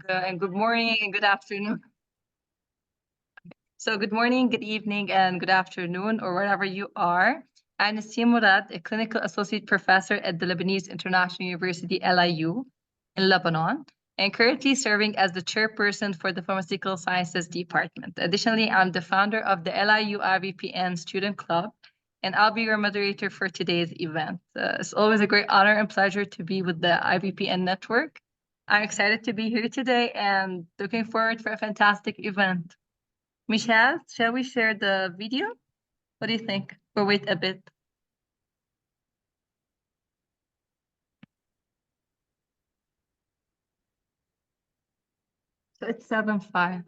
and good morning and good afternoon. So good morning, good evening, and good afternoon, or wherever you are. I'm Nassim Murad, a clinical associate professor at the Lebanese International University, LIU, in Lebanon, and currently serving as the chairperson for the Pharmaceutical Sciences Department. Additionally, I'm the founder of the LIU IVPN Student Club, and I'll be your moderator for today's event. It's always a great honor and pleasure to be with the IVPN network. I'm excited to be here today and looking forward for a fantastic event. Michelle, shall we share the video? What do you think? Or wait a bit? So it's 7:05.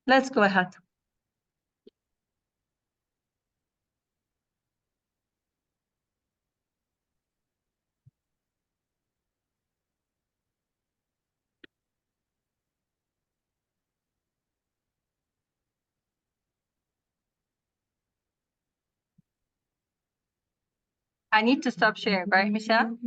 Let's go ahead. I need to stop sharing, right, Michelle?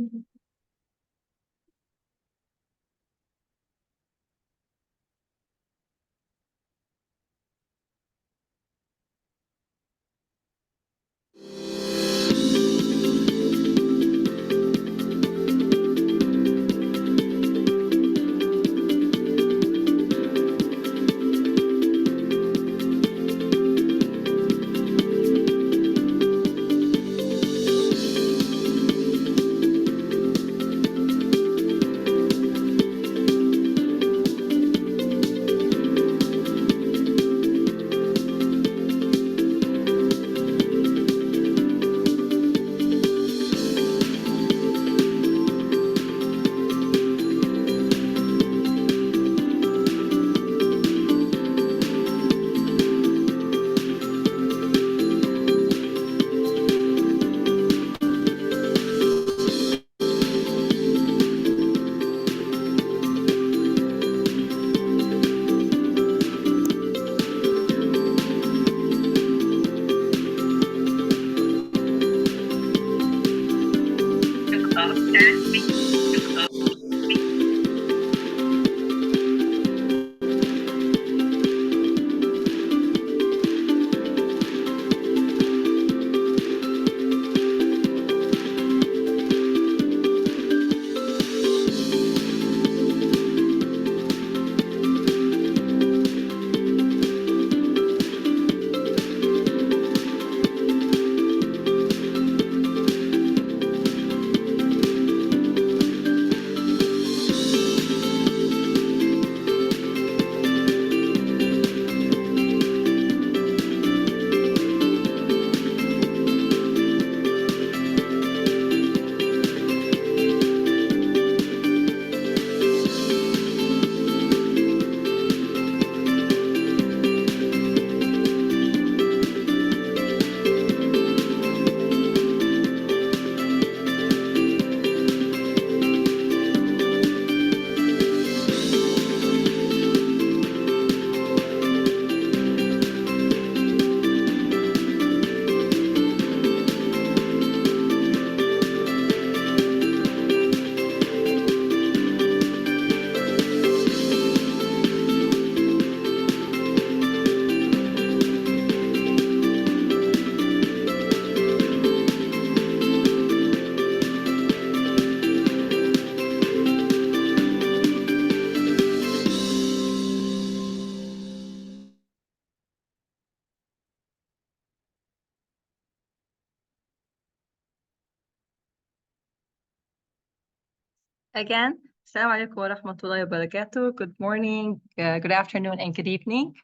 Again, Assalamu alaikum wa rahmatullahi wa barakatuh. Good morning, good afternoon, and good evening.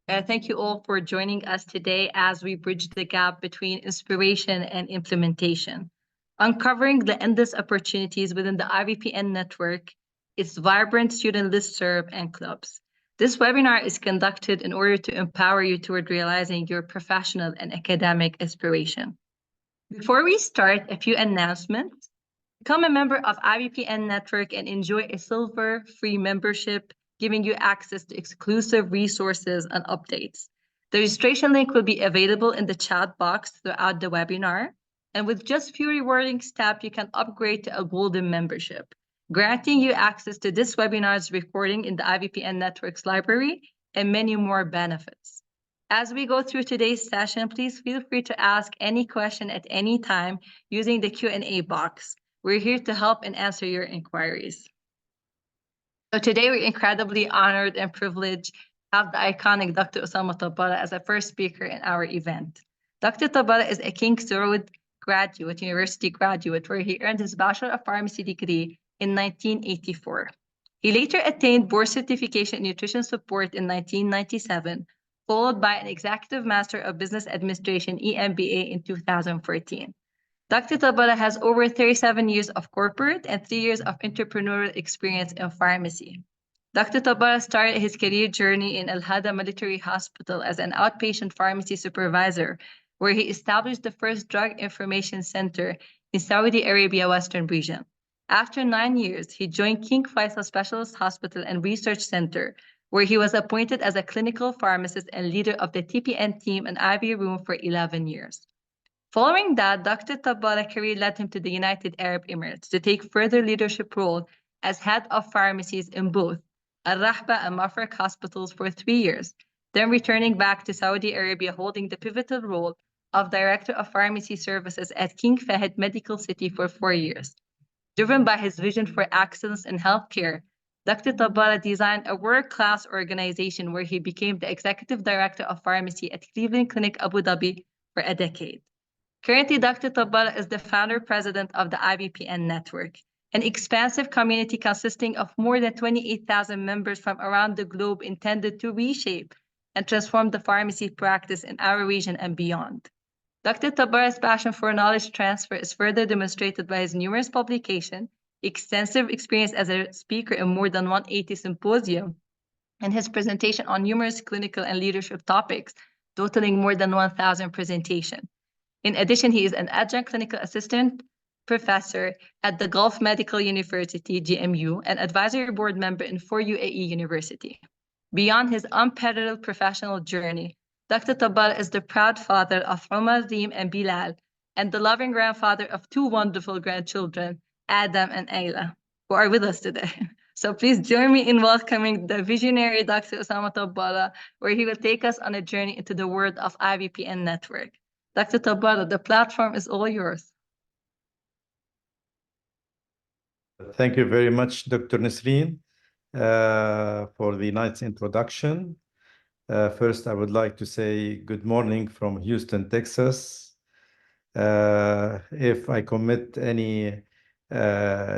Thank you all for joining us today as we bridge the gap between inspiration and implementation, uncovering the endless opportunities within the IVPN network, its vibrant student listserv and clubs. This webinar is conducted in order to empower you toward realizing your professional and academic aspiration. Before we start, a few announcements. Become a member of IVPN Network and enjoy a silver free membership, giving you access to exclusive resources and updates. The registration link will be available in the chat box throughout the webinar. And with just few rewarding steps, you can upgrade to a golden membership, granting you access to this webinar's recording in the IVPN Network's library and many more benefits. As we go through today's session, please feel free to ask any question at any time using the Q&A box. We're here to help and answer your inquiries. So today we're incredibly honored and privileged to have the iconic Dr. Osama Tabara as a first speaker in our event. Dr. Tabara is a King Saud University graduate, where he earned his Bachelor of Pharmacy degree in 1984. He later attained board certification in nutrition support in 1997, followed by an Executive Master of Business Administration EMBA in 2014. Dr. Tabara has over 37 years of corporate and 3 years of entrepreneurial experience in pharmacy. Dr. Tabara started his career journey in Al Hada Military Hospital as an outpatient pharmacy supervisor, where he established the first drug information center in Saudi Arabia Western region. After 9 years, he joined King Faisal Specialist Hospital and Research Center, where he was appointed as a clinical pharmacist and leader of the TPN team and IV room for 11 years. Following that, Dr. Tabara's career led him to the United Arab Emirates to take further leadership role as head of pharmacies in both Al Rahba and Mafraq hospitals for 3 years, then returning back to Saudi Arabia holding the pivotal role of Director of Pharmacy Services at King Fahd Medical City for 4 years. Driven by his vision for excellence in healthcare, Dr. Tabara designed a world-class organization where he became the Executive Director of Pharmacy at Cleveland Clinic Abu Dhabi for a decade. Currently, Dr. Tabara is the founder-president of the IVPN Network, an expansive community consisting of more than 28,000 members from around the globe intended to reshape and transform the pharmacy practice in our region and beyond. Dr. Tabara's passion for knowledge transfer is further demonstrated by his numerous publications, extensive experience as a speaker in more than 180 symposiums, and his presentation on numerous clinical and leadership topics, totaling more than 1,000 presentations. In addition, he is an adjunct clinical assistant professor at the Gulf Medical University, GMU, and advisory board member in 4 UAE University. Beyond his unparalleled professional journey, Dr. Tabara is the proud father of Umar, Reem, and Bilal, and the loving grandfather of 2 wonderful grandchildren, Adam and Ayla, who are with us today. So please join me in welcoming the visionary Dr. Osama Tabara, where he will take us on a journey into the world of IVPN Network. Dr. Tabara, the platform is all yours. Thank you very much, Dr. Nasreen, for the nice introduction. First, I would like to say good morning from Houston, Texas. If I commit any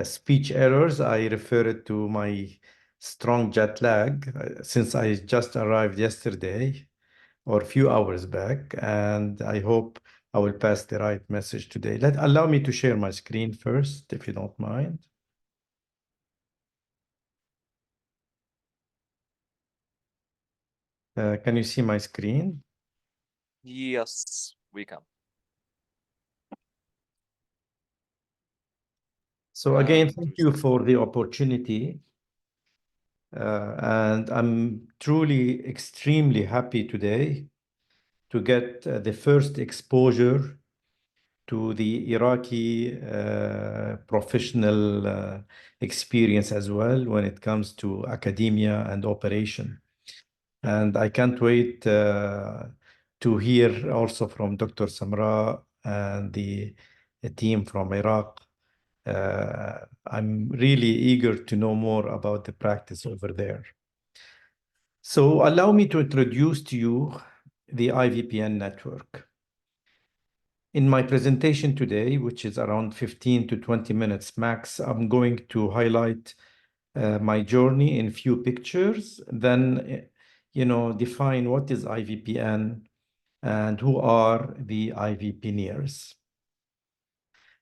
speech errors, I refer it to my strong jet lag, since I just arrived yesterday or a few hours back, and I hope I will pass the right message today. Allow me to share my screen first, if you don't mind. Can you see my screen? Yes, we can. So again, thank you for the opportunity. And I'm truly extremely happy today to get the first exposure to the Iraqi professional experience as well when it comes to academia and operation. And I can't wait to hear also from Dr. Samra and the team from Iraq. I'm really eager to know more about the practice over there. So allow me to introduce to you the IVPN network. In my presentation today, which is around 15 to 20 minutes max, I'm going to highlight my journey in few pictures, then define what is IVPN and who are the IVPNers.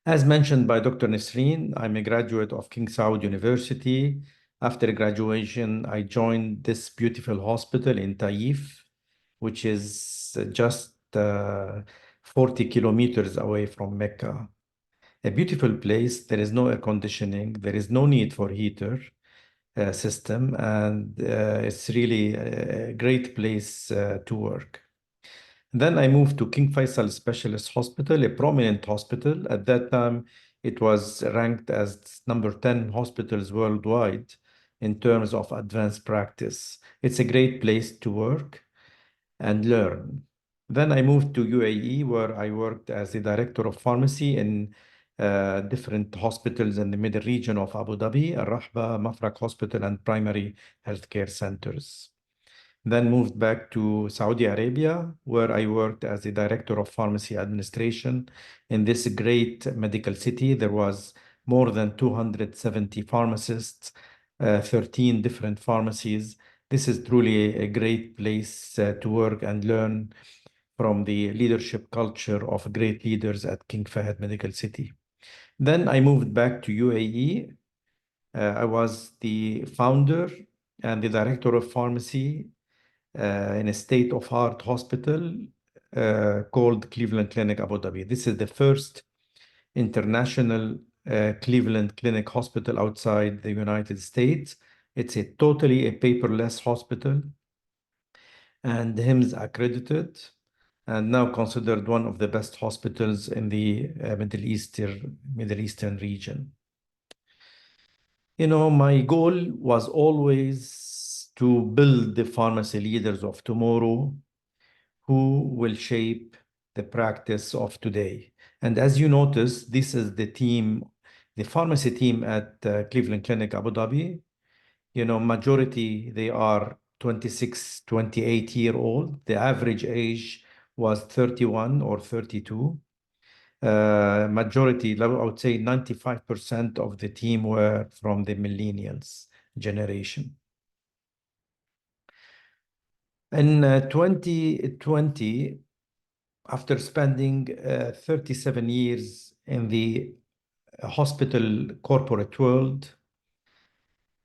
As mentioned by Dr. Nasreen, I'm a graduate of King Saud University. After graduation, I joined this beautiful hospital in Taif, which is just 40 kilometers away from Mecca. A beautiful place. There is no air conditioning. There is no need for heater system, and it's really a great place to work. Then I moved to King Faisal Specialist Hospital, a prominent hospital. At that time, it was ranked as number 10 hospitals worldwide in terms of advanced practice. It's a great place to work and learn. Then I moved to UAE, where I worked as the director of pharmacy in different hospitals in the middle region of Abu Dhabi, Al Rahba, Mafraq Hospital, and primary healthcare centers. Then moved back to Saudi Arabia, where I worked as the director of pharmacy administration in this great medical city. There was more than 270 pharmacists, 13 different pharmacies. This is truly a great place to work and learn from the leadership culture of great leaders at King Fahd Medical City. Then I moved back to UAE. I was the founder and the director of pharmacy in a state-of-art hospital called Cleveland Clinic Abu Dhabi. This is the first international Cleveland Clinic hospital outside the United States. It's a totally paperless hospital and HIMSS accredited and now considered one of the best hospitals in the Middle Eastern region. You know, my goal was always to build the pharmacy leaders of tomorrow who will shape the practice of today. And as you notice, this is the team, the pharmacy team at Cleveland Clinic Abu Dhabi. You know, majority, they are 26, 28-year-old. The average age was 31 or 32. Majority, I would say 95% of the team were from the millennials generation. In 2020, after spending 37 years in the hospital corporate world,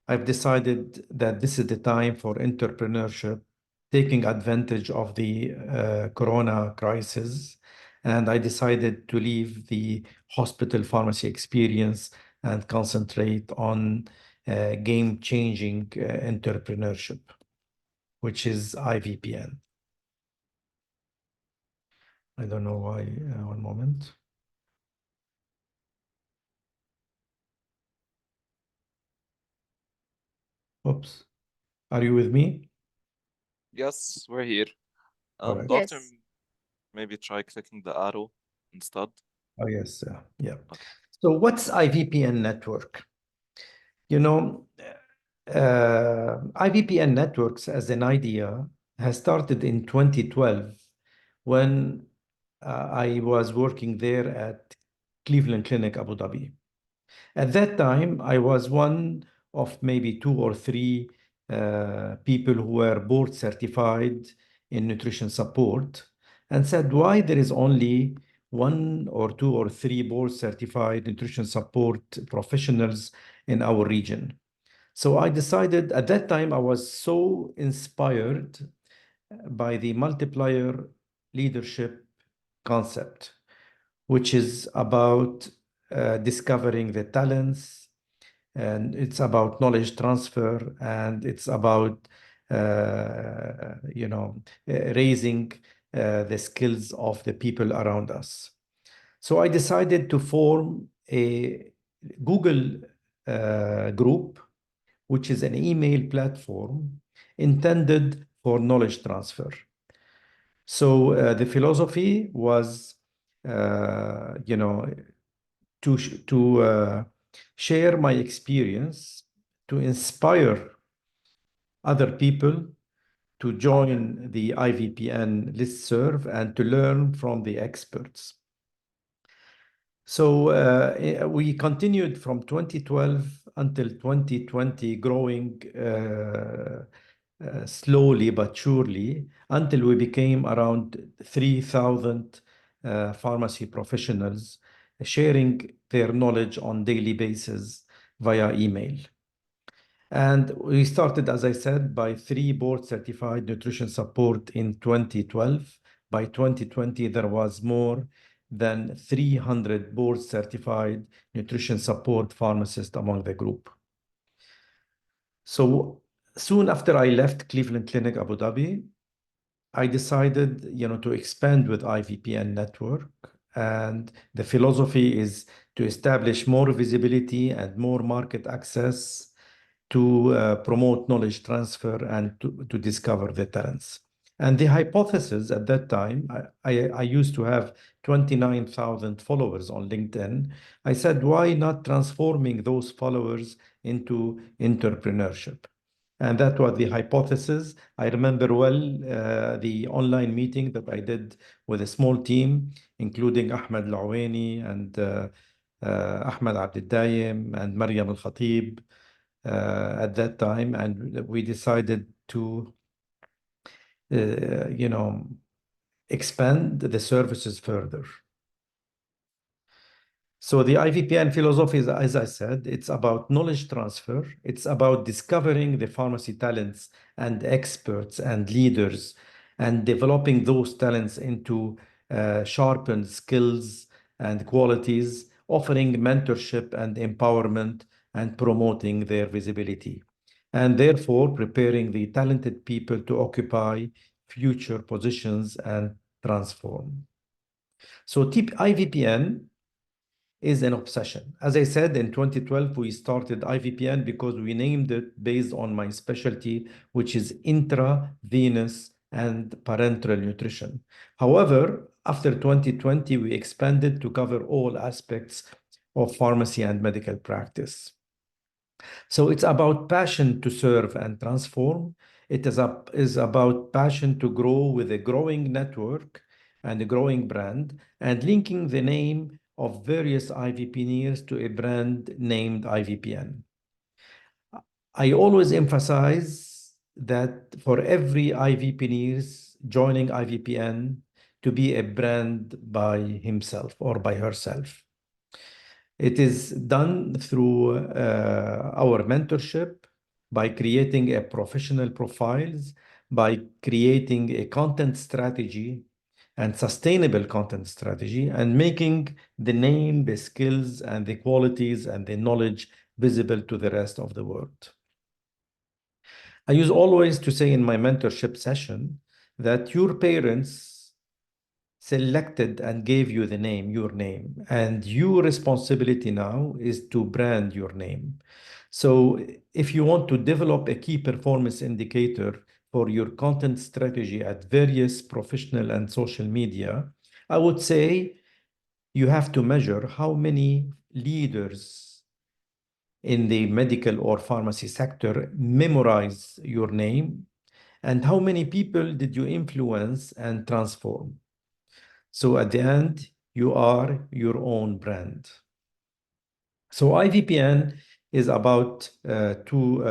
I've decided that this is the time for entrepreneurship, taking advantage of the corona crisis. And I decided to leave the hospital pharmacy experience and concentrate on game-changing entrepreneurship, which is IVPN. I don't know why, one moment. Oops. Are you with me? Yes, we're here. All right. Doctor, Yes. maybe try clicking the arrow instead. Oh, yes. Yeah. Okay. So what's IVPN network? You know, IVPN networks as an idea has started in 2012 when I was working there at Cleveland Clinic Abu Dhabi. At that time, I was one of maybe 2 or 3 people who were board certified in nutrition support and said, why there is only 1 or 2 or 3 board certified nutrition support professionals in our region? So I decided at that time, I was so inspired by the multiplier leadership concept, which is about discovering the talents, and it's about knowledge transfer, and it's about raising the skills of the people around us. So I decided to form a Google group, which is an email platform intended for knowledge transfer. So the philosophy was, to share my experience, to inspire other people to join the IVPN listserv and to learn from the experts. So we continued from 2012 until 2020, growing slowly but surely until we became around 3,000 pharmacy professionals sharing their knowledge on daily basis via email. And we started, as I said, by 3 board certified nutrition support in 2012. By 2020, there was more than 300 board certified nutrition support pharmacists among the group. So soon after I left Cleveland Clinic Abu Dhabi, I decided, to expand with IVPN network, and the philosophy is to establish more visibility and more market access to promote knowledge transfer and to discover the talents. And the hypothesis at that time, I used to have 29,000 followers on LinkedIn. I said, why not transforming those followers into entrepreneurship? And that was the hypothesis. I remember well the online meeting that I did with a small team, including Ahmed Laweni and Ahmed Abdeldayem and Maryam Al-Khatib at that time. And we decided to, expand the services further. So the IVPN philosophy is, as I said, it's about knowledge transfer. It's about discovering the pharmacy talents and experts and leaders and developing those talents into sharpened skills and qualities, offering mentorship and empowerment and promoting their visibility. And therefore preparing the talented people to occupy future positions and transform. So IVPN is an obsession. As I said, in 2012, we started IVPN because we named it based on my specialty, which is intravenous and parenteral nutrition. However, after 2020, we expanded to cover all aspects of pharmacy and medical practice. So it's about passion to serve and transform. It is about passion to grow with a growing network and a growing brand, and linking the name of various IVPNeers to a brand named IVPN. I always emphasize that for every IVPNeers joining IVPN to be a brand by himself or by herself. It is done through our mentorship, by creating a professional profiles, by creating a content strategy and sustainable content strategy, and making the name, the skills, and the qualities and the knowledge visible to the rest of the world. I use always to say in my mentorship session that your parents selected and gave you the name, your name, and your responsibility now is to brand your name. So if you want to develop a key performance indicator for your content strategy at various professional and social media, I would say you have to measure how many leaders in the medical or pharmacy sector memorize your name, and how many people did you influence and transform. So at the end, you are your own brand. So IVPN is about two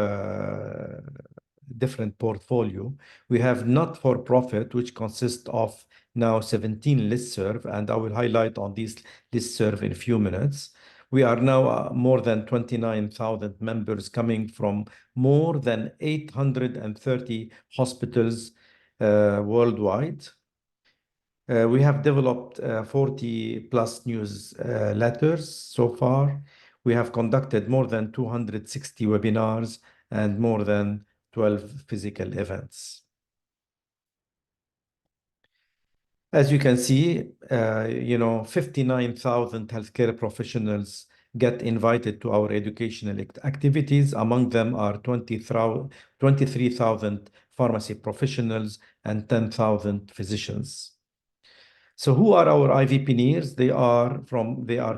different portfolio. We have not-for-profit, which consists of now 17 listserv, and I will highlight on these listserv in a few minutes. We are now more than 29,000 members coming from more than 830 hospitals worldwide. We have developed 40 plus newsletters so far. We have conducted more than 260 webinars and more than 12 physical events. As you can see, 59,000 healthcare professionals get invited to our educational activities. Among them are 23,000 pharmacy professionals and 10,000 physicians. So who are our IVPNeers? They are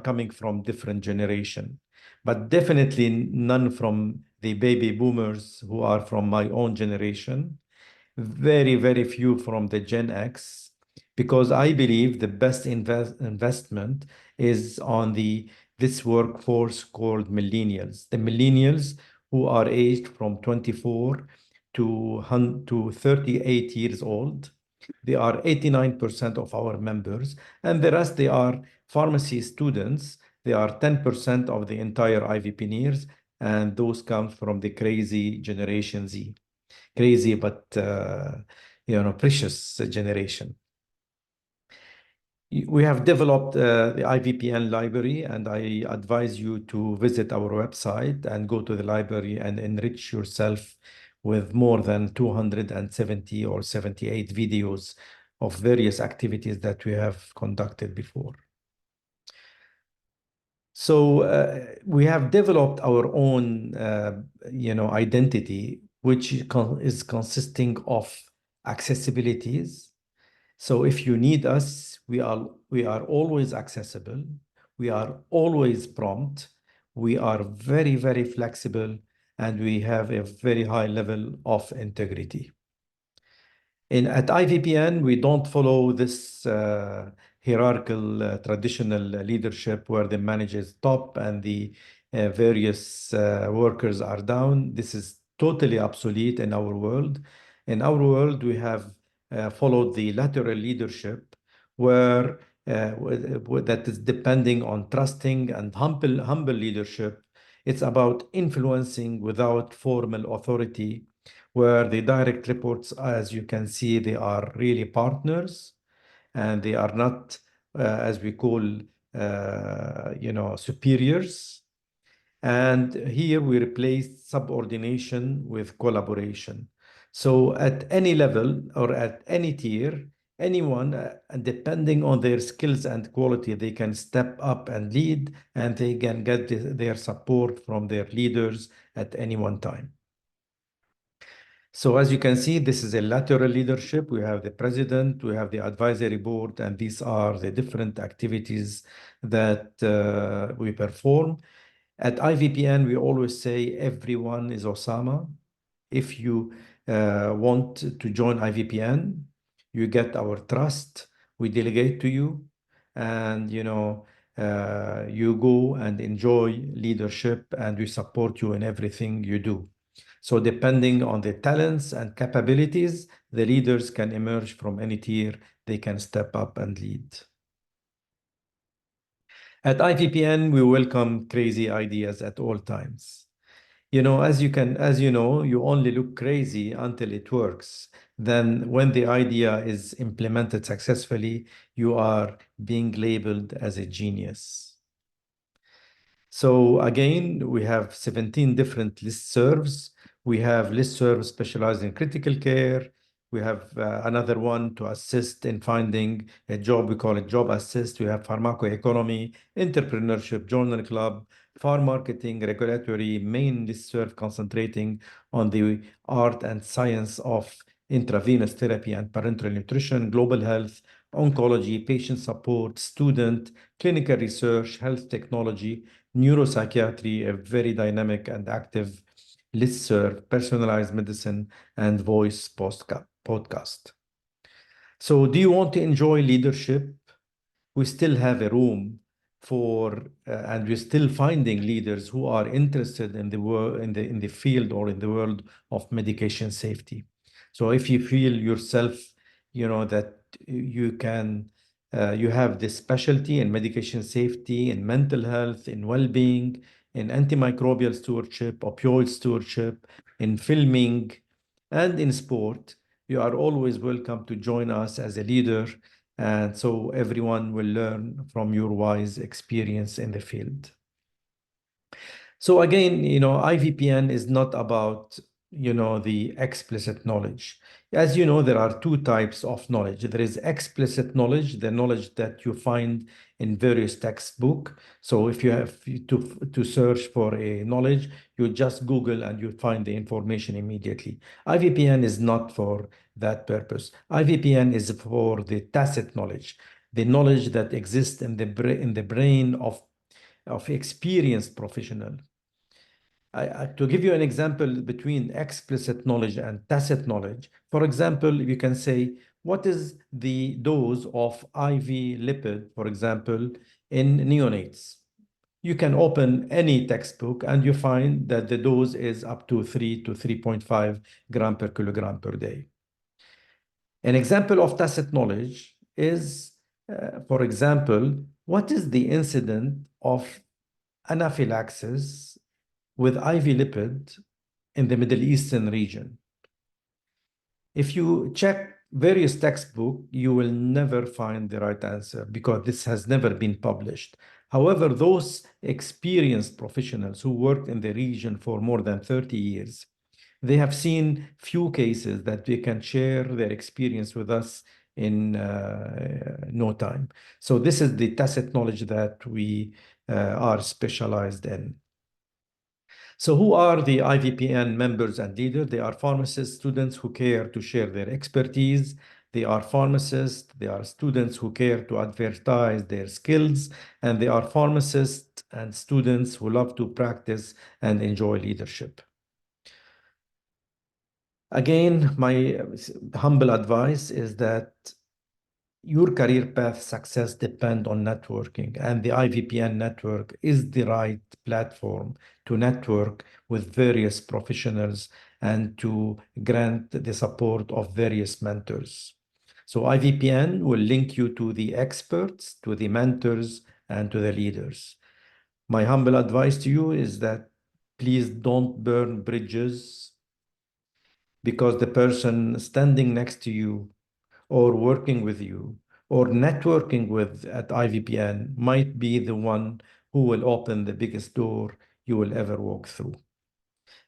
coming from different generation, but definitely none from the baby boomers who are from my own generation. Very, very few from the Gen X, because I believe the best investment is on this workforce called millennials. The millennials who are aged from 24 to 38 years old. They are 89% of our members, and the rest, they are pharmacy students. They are 10% of the entire IVPNeers, and those come from the crazy Generation Z. Crazy, but precious generation. We have developed the IVPN library, and I advise you to visit our website and go to the library and enrich yourself with more than 270 or 78 videos of various activities that we have conducted before. So we have developed our own, identity, which is consisting of accessibilities. So if you need us, we are always accessible. We are always prompt. We are very, very flexible, and we have a very high level of integrity. At IVPN, we don't follow this hierarchical traditional leadership where the manager is top and the various workers are down. This is totally obsolete in our world. In our world, we have followed the lateral leadership where that is depending on trusting and humble leadership. It's about influencing without formal authority, where the direct reports, as you can see, they are really partners, and they are not, as we call, superiors. And here we replace subordination with collaboration. So at any level or at any tier, anyone, and depending on their skills and quality, they can step up and lead, and they can get their support from their leaders at any one time. So as you can see, this is a lateral leadership. We have the president, we have the advisory board, and these are the different activities that we perform. At IVPN, we always say everyone is Osama. If you want to join IVPN, you get our trust. We delegate to you, and you go and enjoy leadership, and we support you in everything you do. So depending on the talents and capabilities, the leaders can emerge from any tier. They can step up and lead. At IVPN, we welcome crazy ideas at all times. As you know, you only look crazy until it works. Then when the idea is implemented successfully, you are being labeled as a genius. So again, we have 17 different listservs. We have listservs specialized in critical care. We have another one to assist in finding a job. We call it Job Assist. We have pharmacoeconomy, entrepreneurship, journal club, farm marketing, regulatory, main listserv concentrating on the art and science of intravenous therapy and parenteral nutrition, global health, oncology, patient support, student, clinical research, health technology, neuropsychiatry, a very dynamic and active listserv, personalized medicine, and voice podcast. So do you want to enjoy leadership? We still have a room for, and we're still finding leaders who are interested in the field or in the world of medication safety. So if you feel yourself, that you can, you have this specialty in medication safety, in mental health, in well-being, in antimicrobial stewardship, opioid stewardship, in filming, and in sport, you are always welcome to join us as a leader. And so everyone will learn from your wise experience in the field. So again, IVPN is not about, the explicit knowledge. As you know, there are two types of knowledge. There is explicit knowledge, the knowledge that you find in various textbooks. So if you have to search for a knowledge, you just Google and you find the information immediately. IVPN is not for that purpose. IVPN is for the tacit knowledge, the knowledge that exists in the brain of experienced professional. To give you an example between explicit knowledge and tacit knowledge, for example, you can say, what is the dose of IV lipid, for example, in neonates? You can open any textbook and you find that the dose is up to 3 to 3.5 gram per kilogram per day. An example of tacit knowledge is, for example, what is the incidence of anaphylaxis with IV lipid in the Middle Eastern region? If you check various textbooks, you will never find the right answer because this has never been published. However, those experienced professionals who worked in the region for more than 30 years, They have seen few cases that they can share their experience with us in no time. So this is the tacit knowledge that we are specialized in. So who are the IVPN members and leaders? They are pharmacists, students who care to share their expertise. They are pharmacists, they are students who care to advertise their skills, and they are pharmacists and students who love to practice and enjoy leadership. Again, my humble advice is that your career path success depend on networking, and the IVPN network is the right platform to network with various professionals and to grant the support of various mentors. So IVPN will link you to the experts, to the mentors, and to the leaders. My humble advice to you is that please don't burn bridges, because the person standing next to you or working with you or networking with at IVPN might be the one who will open the biggest door you will ever walk through.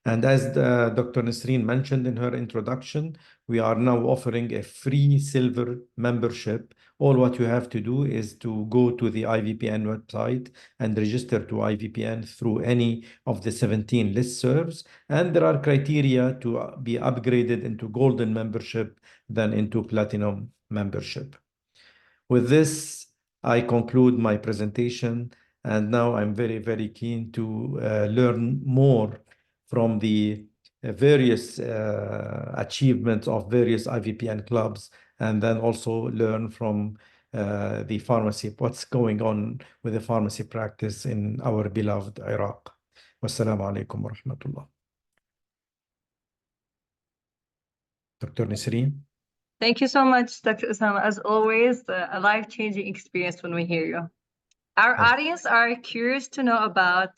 And as Dr. Nasreen mentioned in her introduction, we are now offering a free silver membership. All what you have to do is to go to the IVPN website and register to IVPN through any of the 17 listservs. And there are criteria to be upgraded into golden membership, then into platinum membership. With this, I conclude my presentation, and now I'm very, very keen to learn more from the various achievements of various IVPN clubs, and then also learn from the pharmacy, what's going on with the pharmacy practice in our beloved Iraq. Wassalamu alaikum wa rahmatullah. Dr. Nisreen. Thank you so much, Dr. Osama. As always, a life-changing experience when we hear you. Our Yes. audience are curious to know about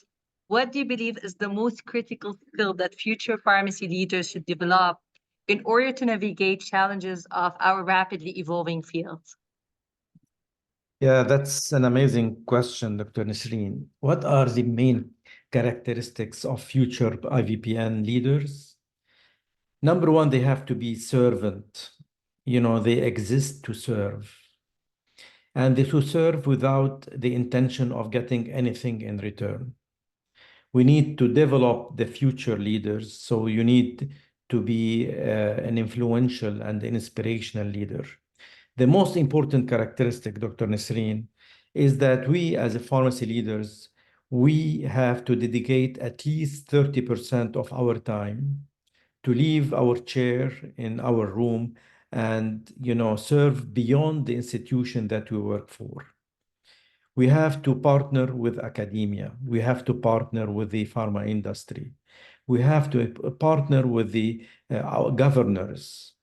what do you believe is the most critical skill that future pharmacy leaders should develop in order to navigate challenges of our rapidly evolving field? Yeah, that's an amazing question, Dr. Nisreen. What are the main characteristics of future IVPN leaders? Number one, they have to be servant. You know, they exist to serve. And they to serve without the intention of getting anything in return. We need to develop the future leaders. So you need to be an influential and inspirational leader. The most important characteristic, Dr. Nasreen, is that we as a pharmacy leaders, we have to dedicate at least 30% of our time to leave our chair in our room and, serve beyond the institution that we work for. We have to partner with academia. We have to partner with the pharma industry. We have to partner with the our governors.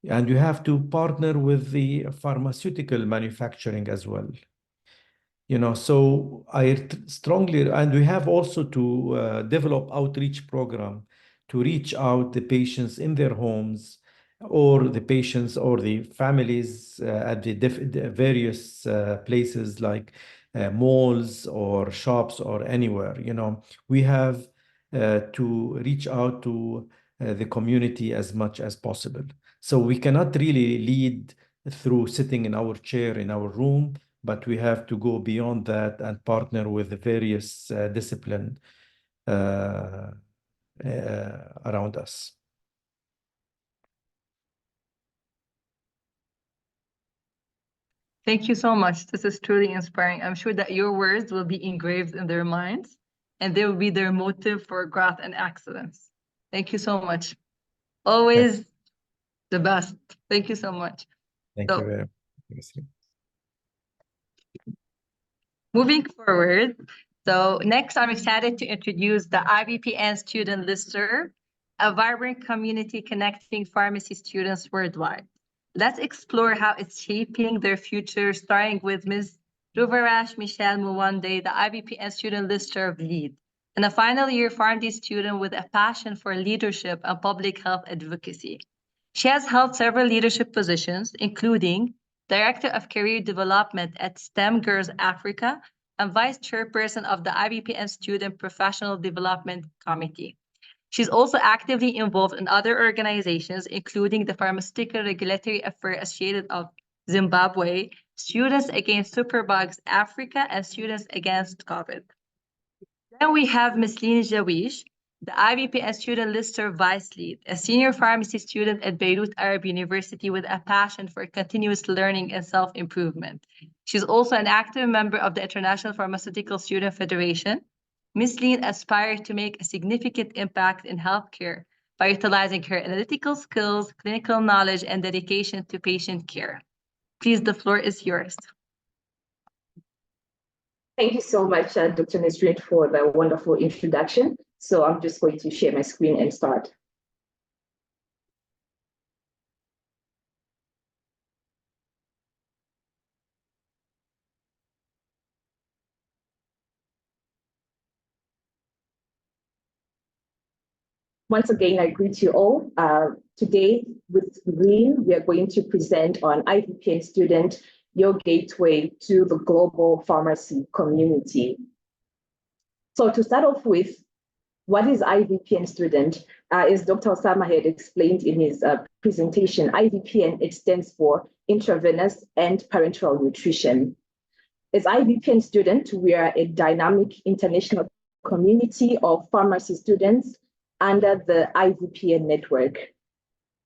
And you have to partner with the pharmaceutical manufacturing as well. So I strongly, and we have also to develop outreach program to reach out the patients in their homes, or the patients or the families at the various places like malls or shops or anywhere. We have to reach out to the community as much as possible. So we cannot really lead through sitting in our chair in our room, but we have to go beyond that and partner with the various disciplines around us. Thank you so much. This is truly inspiring. I'm sure that your words will be engraved in their minds, and they will be their motive for growth and excellence. Thank you so much. Always the best. Thank you so much. Thank you very much. Moving forward, so next I'm excited to introduce the IVPN Student Listserv, a vibrant community connecting pharmacy students worldwide. Let's explore how it's shaping their future, starting with Ms. Ruvarash Michelle Muwande, the IVPN Student Listserv lead, and a final year pharmacy student with a passion for leadership and public health advocacy. She has held several leadership positions, including Director of Career Development at STEM Girls Africa and Vice Chairperson of the IVPN Student Professional Development Committee. She's also actively involved in other organizations, including the Pharmaceutical Regulatory Affairs Association of Zimbabwe, Students Against Superbugs Africa, and Students Against COVID. Then we have Ms. Lynn Jawish, the IVPN Student Lister Vice Lead, a senior pharmacy student at Beirut Arab University with a passion for continuous learning and self-improvement. She's also an active member of the International Pharmaceutical Student Federation. Ms. Lynn aspires to make a significant impact in healthcare by utilizing her analytical skills, clinical knowledge, and dedication to patient care. Please, the floor is yours. Thank you so much, Dr. Nesrine, for the wonderful introduction. So I'm just going to share my screen and start. Once again, I greet you all. Today, with Green, we are going to present on IVPN Student, Your Gateway to the Global Pharmacy Community. So to start off with, what is IVPN Student? As Dr. Osama had explained in his presentation, IVPN, it stands for Intravenous and Parenteral Nutrition. As IVPN Student, we are a dynamic international community of pharmacy students under the IVPN network.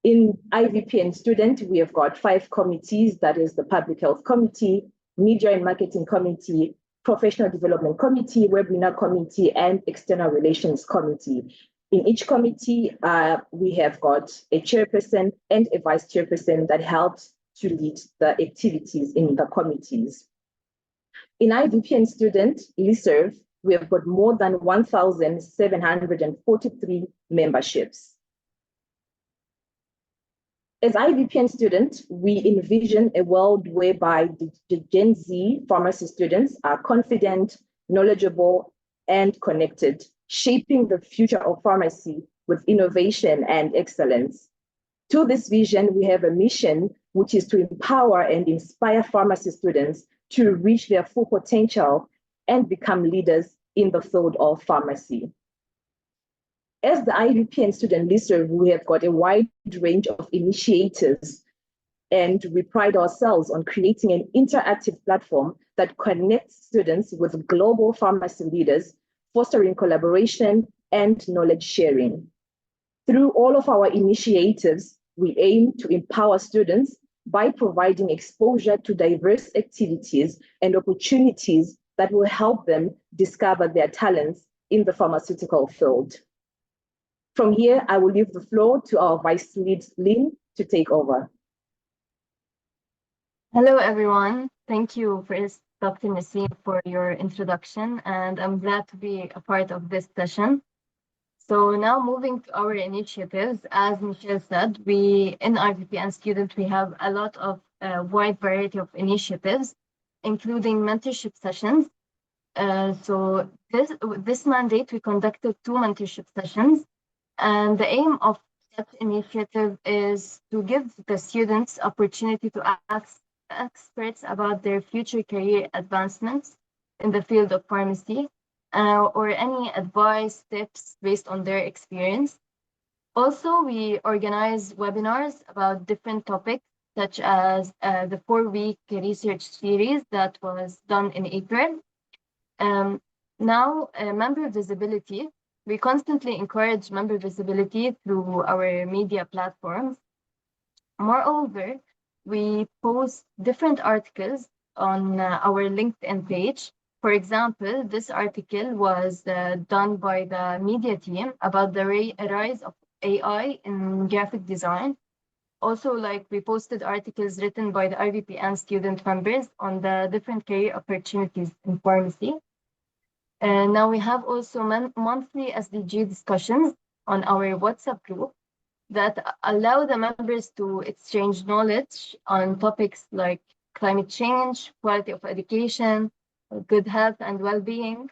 In IVPN Student, we have got 5 committees, that is the Public Health Committee, Media and Marketing Committee, Professional Development Committee, Webinar Committee, and External Relations Committee. In each committee, we have got a chairperson and a vice chairperson that helps to lead the activities in the committees. In IVPN Student Listserv, we have got more than 1,743 memberships. As IVPN Student, we envision a world whereby the Gen Z pharmacy students are confident, knowledgeable, and connected, shaping the future of pharmacy with innovation and excellence. To this vision, we have a mission, which is to empower and inspire pharmacy students to reach their full potential and become leaders in the field of pharmacy. As the IVPN Student Listserv, we have got a wide range of initiatives, and we pride ourselves on creating an interactive platform that connects students with global pharmacy leaders, fostering collaboration and knowledge sharing. Through all of our initiatives, we aim to empower students by providing exposure to diverse activities and opportunities that will help them discover their talents in the pharmaceutical field. From here, I will leave the floor to our Vice Lead, Lynn, to take over. Hello, everyone. Thank you, Dr. Nassim, for your introduction, and I'm glad to be a part of this session. So now moving to our initiatives, as Michelle said, we in IVPN Student, we have a lot of wide variety of initiatives, including mentorship sessions. So this mandate, we conducted 2 mentorship sessions, and the aim of that initiative is to give the students opportunity to ask experts about their future career advancements in the field of pharmacy, or any advice, tips based on their experience. Also, we organize webinars about different topics, such as the 4-week research series that was done in April. Now, member visibility. We constantly encourage member visibility through our media platforms. Moreover, we post different articles on our LinkedIn page. For example, this article was done by the media team about the rise of AI in graphic design. Also, like, we posted articles written by the IVPN student members on the different career opportunities in pharmacy. And now we have also monthly SDG discussions on our WhatsApp group that allow the members to exchange knowledge on topics like climate change, quality of education, good health and well-being.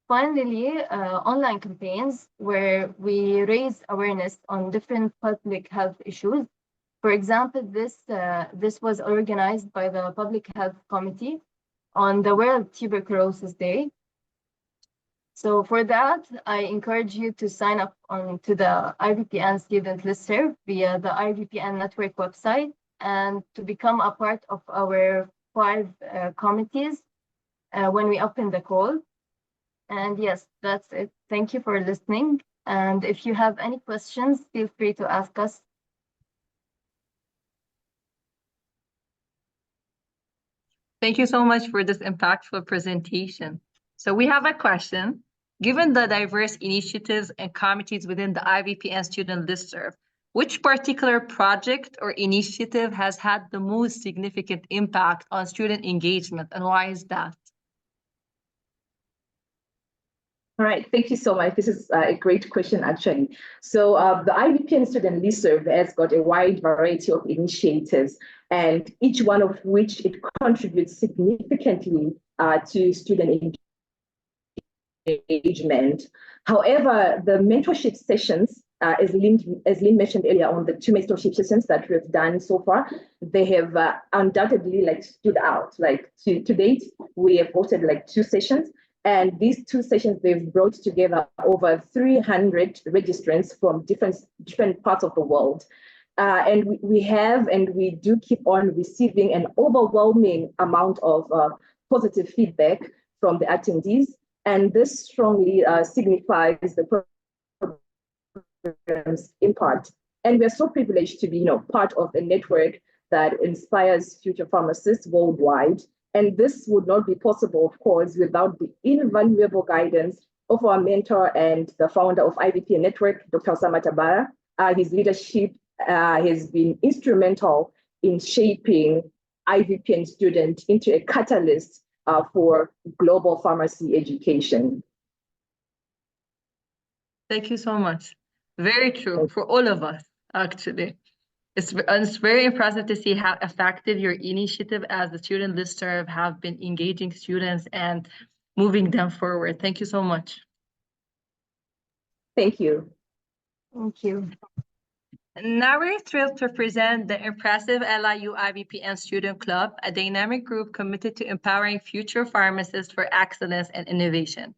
Finally, online campaigns where we raise awareness on different public health issues. For example, this was organized by the Public Health Committee on the World Tuberculosis Day. So for that, I encourage you to sign up to the IVPN student listserv via the IVPN network website and to become a part of our 5 committees when we open the call. And yes, that's it. Thank you for listening. And if you have any questions, feel free to ask us. Thank you so much for this impactful presentation. So we have a question. Given the diverse initiatives and committees within the IVPN student listserv, which particular project or initiative has had the most significant impact on student engagement, and why is that? All right, thank you so much. This is a great question, actually. So the IVPN student listserv has got a wide variety of initiatives, and each one of which it contributes significantly to student engagement. However, the mentorship sessions, as Lynn mentioned earlier on, the 2 mentorship sessions that we've done so far, they have undoubtedly stood out. To date, we have hosted 2 sessions. And these 2 sessions, they've brought together over 300 registrants from different parts of the world. And we do keep on receiving an overwhelming amount of positive feedback from the attendees. And this strongly signifies the program's impact. And we're so privileged to be, part of a network that inspires future pharmacists worldwide. And this would not be possible, of course, without the invaluable guidance of our mentor and the founder of IVPN Network, Dr. Osama Tabara. His leadership has been instrumental in shaping IVPN students into a catalyst for global pharmacy education. Thank you so much. Very true for all of us, actually. It's very impressive to see how effective your initiative as the student listserv have been engaging students and moving them forward. Thank you so much. Thank you. Thank you. Now we're thrilled to present the impressive LIU IVPN Student Club, a dynamic group committed to empowering future pharmacists for excellence and innovation.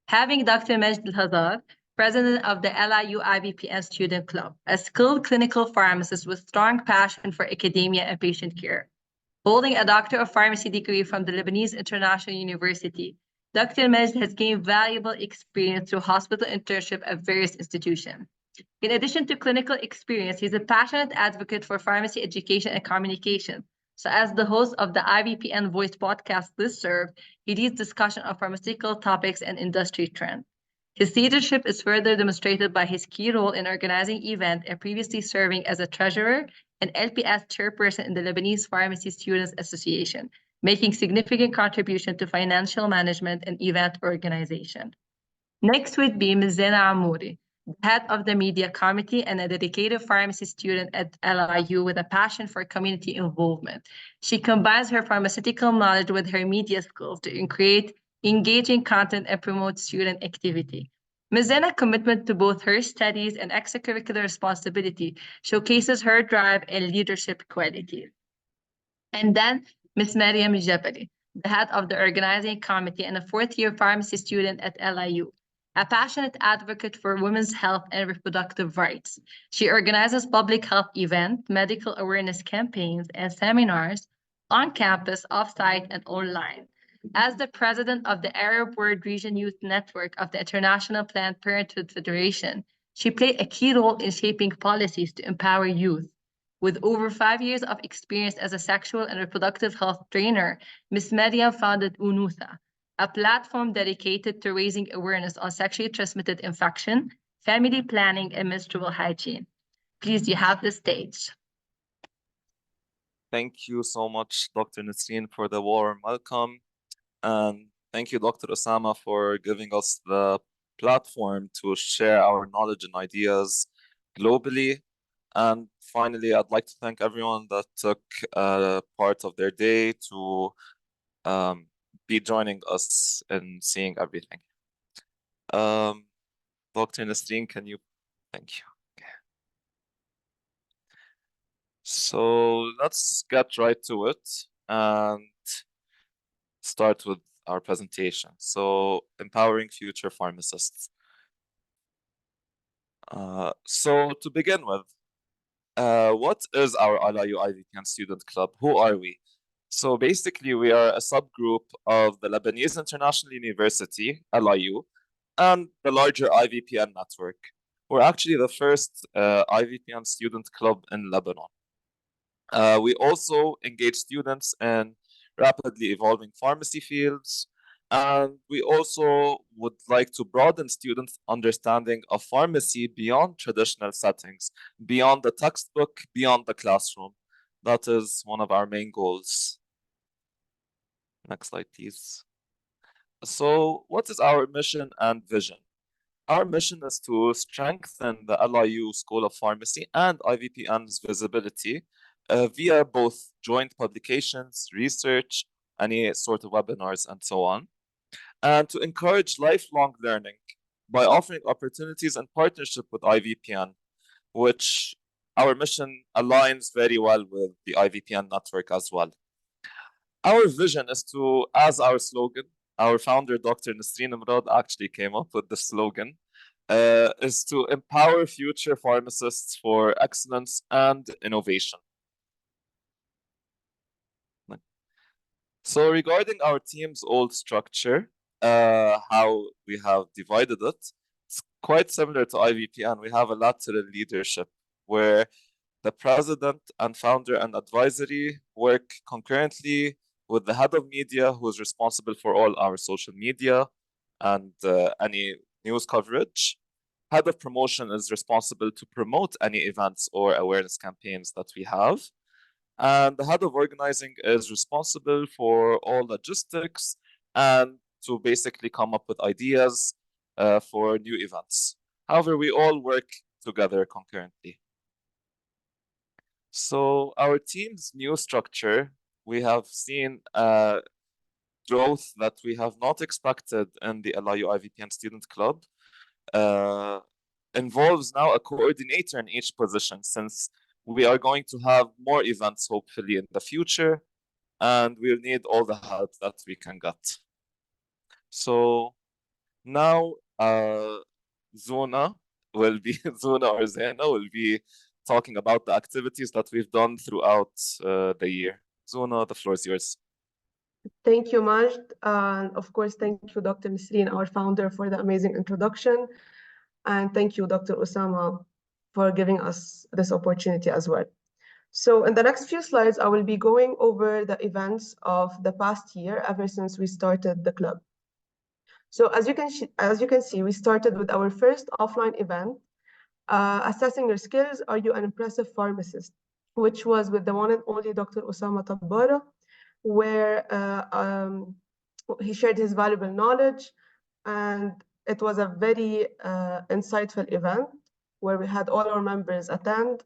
Having Dr. Majd Al-Hazar, president of the LIU IVPN Student Club, a skilled clinical pharmacist with strong passion for academia and patient care. Holding a Doctor of Pharmacy degree from the Lebanese International University, Dr. Majd has gained valuable experience through hospital internship at various institutions. In addition to clinical experience, he's a passionate advocate for pharmacy education and communication. So as the host of the IVPN Voice podcast listserv, he leads discussion of pharmaceutical topics and industry trends. His leadership is further demonstrated by his key role in organizing events and previously serving as a treasurer and LPS chairperson in the Lebanese Pharmacy Students Association, making significant contribution to financial management and event organization. Next would be Ms. Zena Amouri, head of the media committee and a dedicated pharmacy student at LIU with a passion for community involvement. She combines her pharmaceutical knowledge with her media skills to create engaging content and promote student activity. Ms. Zena's commitment to both her studies and extracurricular responsibility showcases her drive and leadership qualities. And then Ms. Mariam Jabali, the head of the organizing committee and a 4th-year pharmacy student at LIU. A passionate advocate for women's health and reproductive rights. She organizes public health events, medical awareness campaigns, and seminars on campus, off-site, and online. As the president of the Arab World Region Youth Network of the International Planned Parenthood Federation, she played a key role in shaping policies to empower youth. With over 5 years of experience as a sexual and reproductive health trainer, Ms. Mariam founded UNUTHA, a platform dedicated to raising awareness on sexually transmitted infection, family planning, and menstrual hygiene. Please, you have the stage. Thank you so much, Dr. Nasreen, for the warm welcome. And thank you, Dr. Osama, for giving us the platform to share our knowledge and ideas globally. And finally, I'd like to thank everyone that took part of their day to be joining us in seeing everything. Dr. Nasreen, can you? Thank you. Okay. So let's get right to it and start with our presentation. So empowering future pharmacists. So to begin with, what is our LIU IVPN Student Club? Who are we? So basically, we are a subgroup of the Lebanese International University, LIU, and the larger IVPN network. We're actually the first IVPN student club in Lebanon. We also engage students in rapidly evolving pharmacy fields, and we also would like to broaden students' understanding of pharmacy beyond traditional settings, beyond the textbook, beyond the classroom. That is one of our main goals. Next slide, please. So what is our mission and vision? Our mission is to strengthen the LIU School of Pharmacy and IVPN's visibility via both joint publications, research, any sort of webinars, and so on, and to encourage lifelong learning by offering opportunities in partnership with IVPN, which our mission aligns very well with the IVPN network as well. Our vision is to, as our slogan, our founder, Dr. Nasreen Murad, actually came up with the slogan, is to empower future pharmacists for excellence and innovation. So regarding our team's old structure, how we have divided it, it's quite similar to IVPN. We have a lateral leadership where the president and founder and advisory work concurrently with the head of media, who is responsible for all our social media and any news coverage. Head of promotion is responsible to promote any events or awareness campaigns that we have. And the head of organizing is responsible for all logistics and to basically come up with ideas for new events. However, we all work together concurrently. So our team's new structure, we have seen growth that we have not expected in the LIU IVPN Student Club. Involves now a coordinator in each position, since we are going to have more events hopefully in the future, and we'll need all the help that we can get. So now Zuna will be Zuna or Zena will be talking about the activities that we've done throughout the year. Zuna, the floor is yours. Thank you, Majd. And of course, thank you, Dr. Nasreen, our founder, for the amazing introduction. And thank you, Dr. Osama, for giving us this opportunity as well. So in the next few slides, I will be going over the events of the past year ever since we started the club. So as you can see, we started with our first offline event, assessing your skills. Are you an impressive pharmacist? Which was with the one and only Dr. Osama Tabbara, where he shared his valuable knowledge, and it was a very insightful event where we had all our members attend,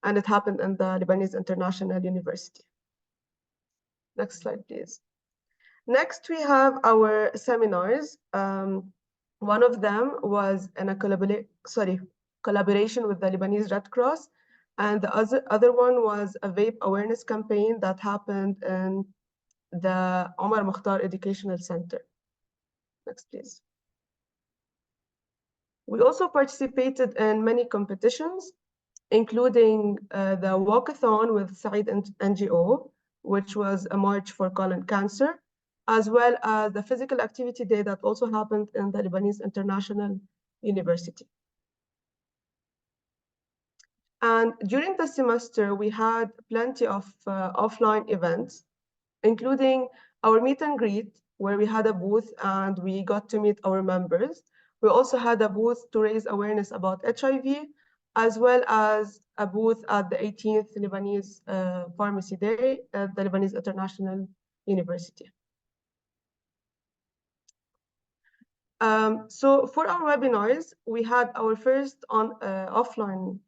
and it happened in the Lebanese International University. Next slide, please. Next, we have our seminars. One of them was in a collaboration with the Lebanese Red Cross, and the other one was a vape awareness campaign that happened in the Omar Mukhtar Educational Center. Next, please. We also participated in many competitions, including the walkathon with Saeed NGO, which was a march for colon cancer, as well as the physical activity day that also happened in the Lebanese International University. And during the semester, we had plenty of offline events, including our meet and greet, where we had a booth and we got to meet our members. We also had a booth to raise awareness about HIV, as well as a booth at the 18th Lebanese Pharmacy Day at the Lebanese International University. So for our webinars, we had our first online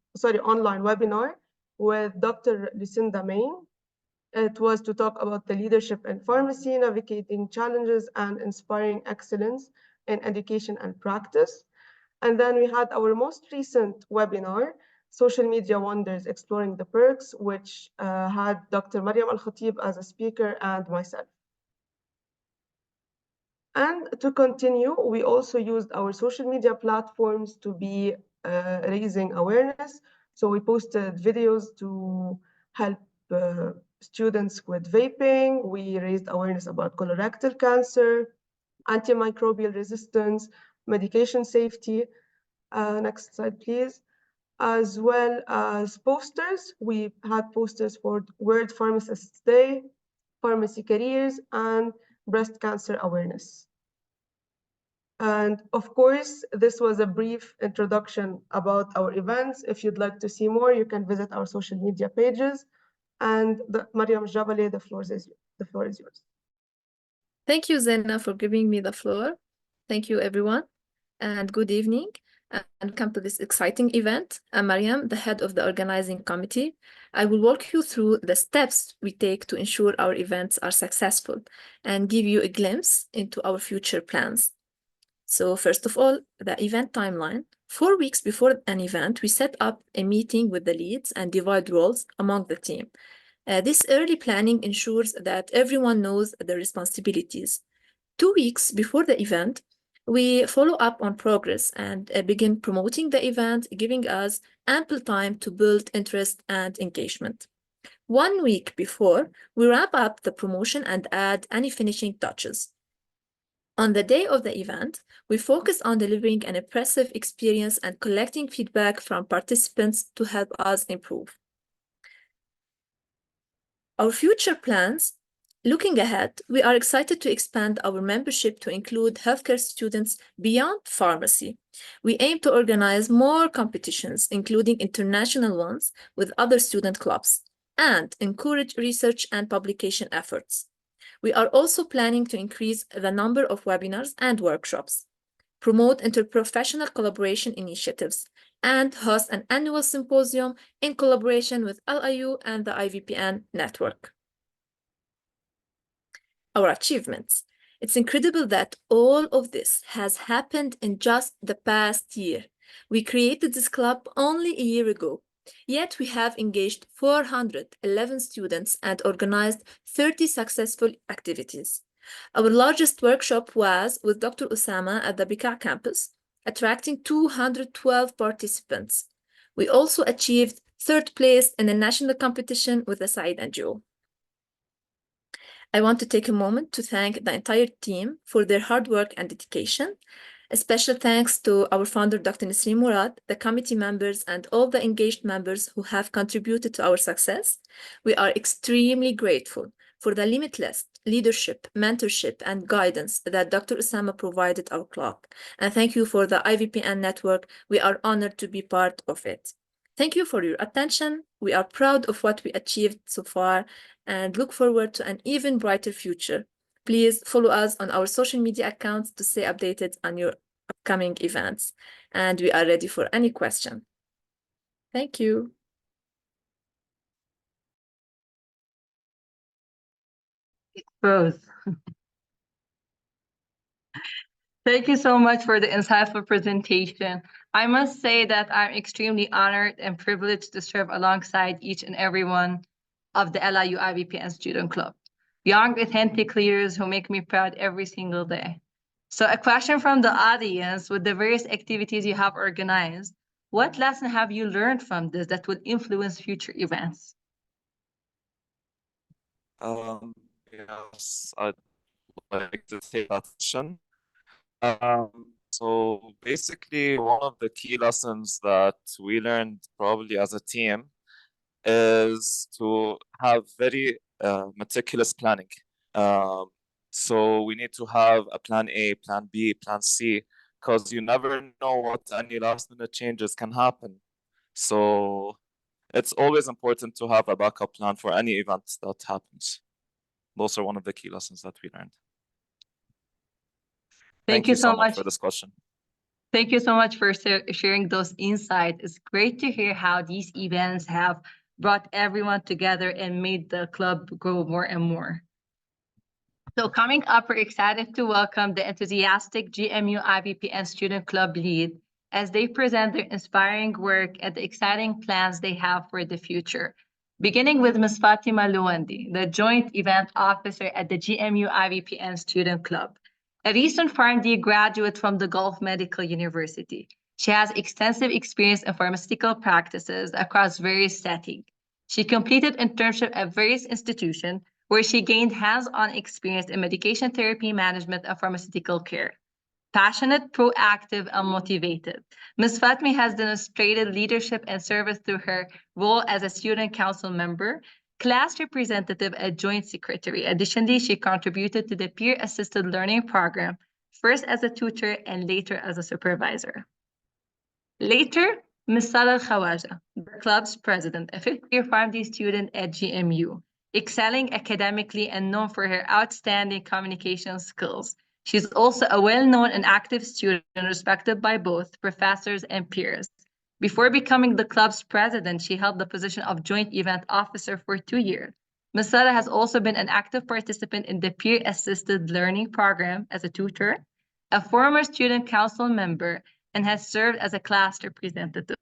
webinar with Dr. Lucinda Main. It was to talk about the leadership in pharmacy, navigating challenges and inspiring excellence in education and practice. And then we had our most recent webinar, Social Media Wonders, Exploring the Perks, which had Dr. Mariam Al-Khatib as a speaker and myself. And to continue, we also used our social media platforms to be raising awareness. So we posted videos to help students with vaping. We raised awareness about colorectal cancer, antimicrobial resistance, medication safety. Next slide, please. As well as posters. We had posters for World Pharmacists Day, pharmacy careers, and breast cancer awareness. And of course, this was a brief introduction about our events. If you'd like to see more, you can visit our social media pages. And Mariam Jabali, the floor is yours. Thank you, Zena, for giving me the floor. Thank you, everyone, and good evening, and come to this exciting event. I'm Mariam, the head of the organizing committee. I will walk you through the steps we take to ensure our events are successful and give you a glimpse into our future plans. So first of all, the event timeline. 4 weeks before an event, we set up a meeting with the leads and divide roles among the team. This early planning ensures that everyone knows their responsibilities. 2 weeks before the event, we follow up on progress and begin promoting the event, giving us ample time to build interest and engagement. 1 week before, we wrap up the promotion and add any finishing touches. On the day of the event, we focus on delivering an impressive experience and collecting feedback from participants to help us improve. Our future plans. Looking ahead, we are excited to expand our membership to include healthcare students beyond pharmacy. We aim to organize more competitions, including international ones, with other student clubs, and encourage research and publication efforts. We are also planning to increase the number of webinars and workshops, promote interprofessional collaboration initiatives, and host an annual symposium in collaboration with LIU and the IVPN network. Our achievements. It's incredible that all of this has happened in just the past year. We created this club only a year ago, yet we have engaged 411 students and organized 30 successful activities. Our largest workshop was with Dr. Osama at the Bika campus, attracting 212 participants. We also achieved 3rd place in a national competition with the Said NGO. I want to take a moment to thank the entire team for their hard work and dedication. A special thanks to our founder, Dr. Nasreen Murad, the committee members, and all the engaged members who have contributed to our success. We are extremely grateful for the limitless leadership, mentorship, and guidance that Dr. Osama provided our club. And thank you for the IVPN network. We are honored to be part of it. Thank you for your attention. We are proud of what we achieved so far and look forward to an even brighter future. Please follow us on our social media accounts to stay updated on your upcoming events. And we are ready for any question. Thank you. Both. Thank you so much for the insightful presentation. I must say that I'm extremely honored and privileged to serve alongside each and every one of the LIU IVPN Student Club. Young, authentic leaders who make me proud every single day. So a question from the audience: with the various activities you have organized, what lesson have you learned from this that would influence future events? Yes, I'd like to take that question. So basically, one of the key lessons that we learned probably as a team is to have very meticulous planning. So we need to have a plan A, plan B, plan C, because you never know what any last-minute changes can happen. So it's always important to have a backup plan for any event that happens. Those are one of the key lessons that we learned. Thank you so much for this question. Thank you so much for sharing those insights. It's great to hear how these events have brought everyone together and made the club grow more and more. So coming up, we're excited to welcome the enthusiastic GMU IVPN Student Club lead as they present their inspiring work and the exciting plans they have for the future. Beginning with Ms. Fatima Luwandi, the Joint Event Officer at the GMU IVPN Student Club. A recent PharmD graduate from the Gulf Medical University. She has extensive experience in pharmaceutical practices across various settings. She completed internship at various institutions where she gained hands-on experience in medication therapy management and pharmaceutical care. Passionate, proactive, and motivated. Ms. Fatmi has demonstrated leadership and service through her role as a student council member, class representative, and joint secretary. Additionally, she contributed to the peer-assisted learning program, first as a tutor and later as a supervisor. Later, Ms. Sara Al-Khawaja, the club's president, a fifth-year PharmD student at GMU, excelling academically and known for her outstanding communication skills. She's also a well-known and active student respected by both professors and peers. Before becoming the club's president, she held the position of joint event officer for 2 years. Ms. Sara has also been an active participant in the peer-assisted learning program as a tutor, a former student council member, and has served as a class representative.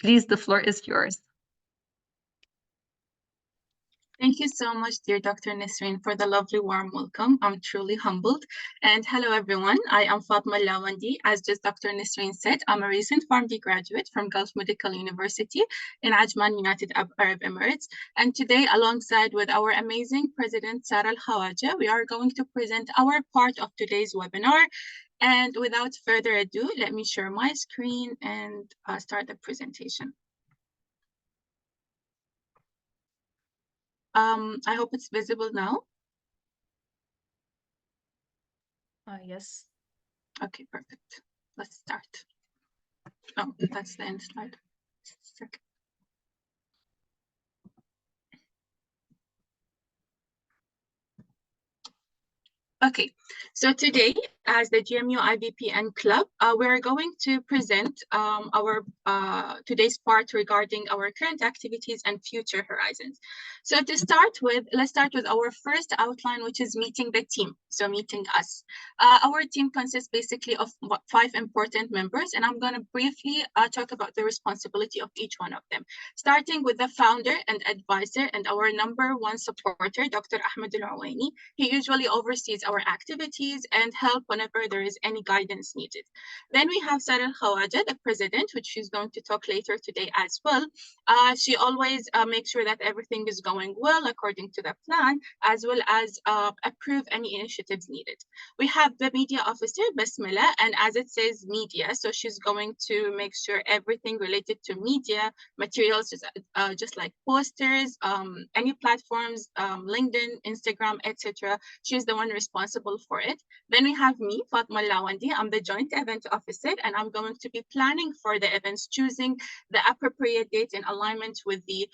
Please, the floor is yours. Thank you so much, dear Dr. Nisreen, for the lovely warm welcome. I'm truly humbled. And hello, everyone. I am Fatma Lawandi. As just Dr. Nisreen said, I'm a recent PharmD graduate from Gulf Medical University in Ajman, United Arab Emirates. And today, alongside with our amazing President, Sara Al-Khawaja, we are going to present our part of today's webinar. And without further ado, let me share my screen and start the presentation. I hope it's visible now. Yes. Okay, perfect. Let's start. Oh, that's the end slide. Second. Okay, so today, as the GMU IVPN Club, we're going to present our today's part regarding our current activities and future horizons. So to start with, let's start with our first outline, which is meeting the team, so meeting us. Our team consists basically of 5 important members, and I'm going to briefly talk about the responsibility of each one of them, starting with the founder and advisor and our #1 supporter, Dr. Ahmed Al-Awaini. He usually oversees our activities and help whenever there is any guidance needed. Then we have Sara Al-Khawaja, the president, which she's going to talk later today as well. She always makes sure that everything is going well according to the plan, as well as approve any initiatives needed. We have the media officer, Basmala, and as it says media, so she's going to make sure everything related to media materials, just like posters, any platforms, LinkedIn, Instagram, etc. She's the one responsible for it. Then we have me, Fatma Lawandi. I'm the joint event officer, and I'm going to be planning for the events, choosing the appropriate dates in alignment with the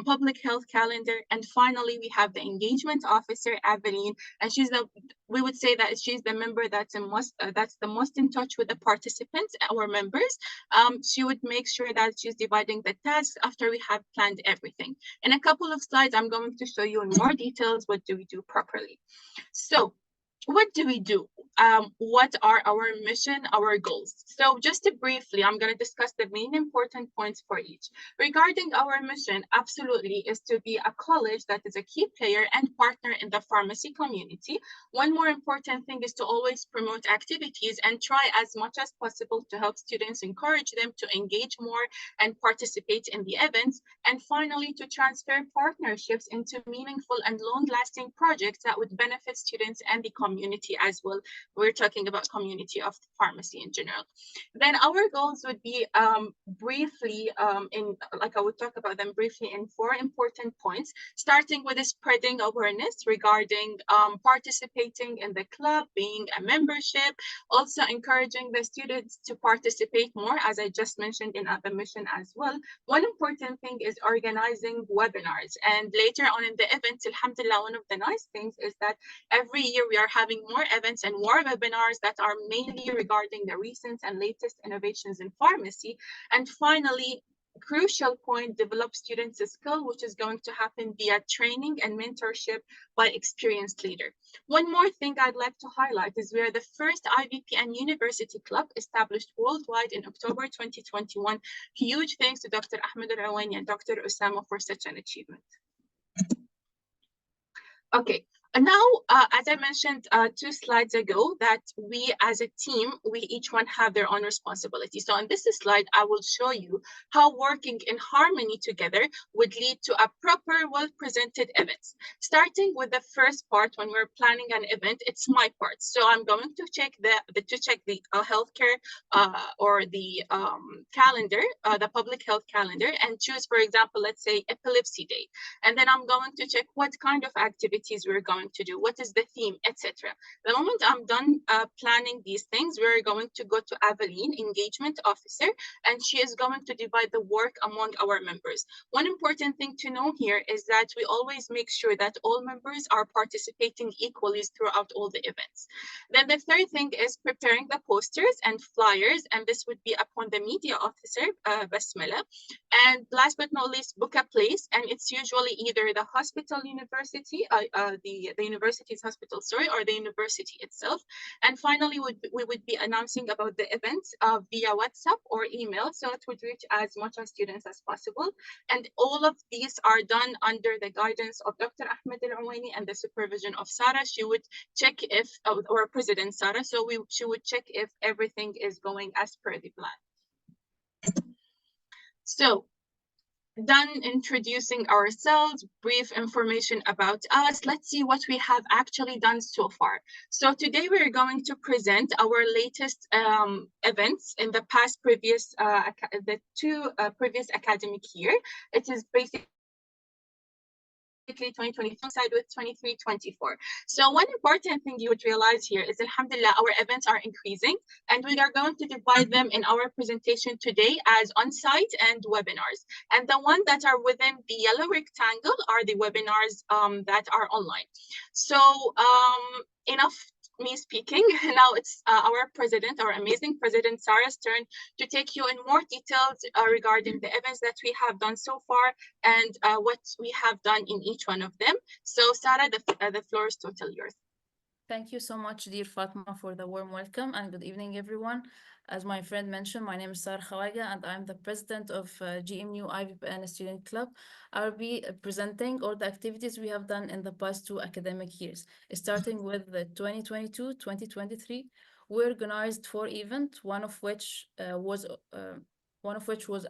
public health calendar. And finally, we have the engagement officer, Aveline, and we would say that she's the member that's the most in touch with the participants, our members. She would make sure that she's dividing the tasks after we have planned everything. In a couple of slides, I'm going to show you in more details what do we do properly. So what do we do? What are our mission, our goals? So just briefly, I'm going to discuss the main important points for each. Regarding our mission, absolutely, is to be a college that is a key player and partner in the pharmacy community. One more important thing is to always promote activities and try as much as possible to help students, encourage them to engage more and participate in the events. And finally, to transfer partnerships into meaningful and long-lasting projects that would benefit students and the community as well. We're talking about community of pharmacy in general. Then our goals would be briefly I would talk about them briefly in 4 important points, starting with spreading awareness regarding participating in the club, being a membership, also encouraging the students to participate more, as I just mentioned in the mission as well. One important thing is organizing webinars, and later on in the event, alhamdulillah, one of the nice things is that every year we are having more events and more webinars that are mainly regarding the recent and latest innovations in pharmacy. And finally, crucial point, develop students a skill, which is going to happen via training and mentorship by experienced leader. One more thing I'd like to highlight is we are the first IVPN University Club established worldwide in October 2021. Huge thanks to Dr. Ahmed Al-Awaini and Dr. Osama for such an achievement. Okay, Now, as I mentioned 2 slides ago, that we as a team, we each one have their own responsibility. So on this slide, I will show you how working in harmony together would lead to a proper, well-presented event. Starting with the first part, when we're planning an event, it's my part. So I'm going to check the healthcare or the calendar, the public health calendar, and choose, for example, let's say Epilepsy Day. And then I'm going to check what kind of activities we're going to do, what is the theme, etc. The moment I'm done planning these things, we're going to go to Aveline, engagement officer, and she is going to divide the work among our members. One important thing to know here is that we always make sure that all members are participating equally throughout all the events. Then the third thing is preparing the posters and flyers, and this would be upon the media officer, Basmala. And last but not least, book a place, and it's usually either the hospital university, the university's hospital, sorry, or the university itself. And finally, we would be announcing about the event via WhatsApp or email, so it would reach as much as students as possible. And all of these are done under the guidance of Dr. Ahmed Al-Uwaini and the supervision of Sarah. She would check if, or President Sarah, so she would check if everything is going as per the plan. So, done introducing ourselves, brief information about us. Let's see what we have actually done so far. So today we're going to present our latest events in the previous, the 2 previous academic year. It is basically 2023 side with 23-24. So one important thing you would realize here is, alhamdulillah, our events are increasing, and we are going to divide them in our presentation today as on-site and webinars. And the ones that are within the yellow rectangle are the webinars that are online. So enough me speaking. Now it's our president, our amazing president, Sarah's turn to take you in more details regarding the events that we have done so far and what we have done in each one of them. So Sarah, the floor is totally yours. Thank you so much, dear Fatma, for the warm welcome, and good evening, everyone. As my friend mentioned, my name is Sarah Khawaja, and I'm the president of GMU IVPN Student Club. I'll be presenting all the activities we have done in the past 2 academic years, starting with the 2022-2023. We organized 4 events, one of which was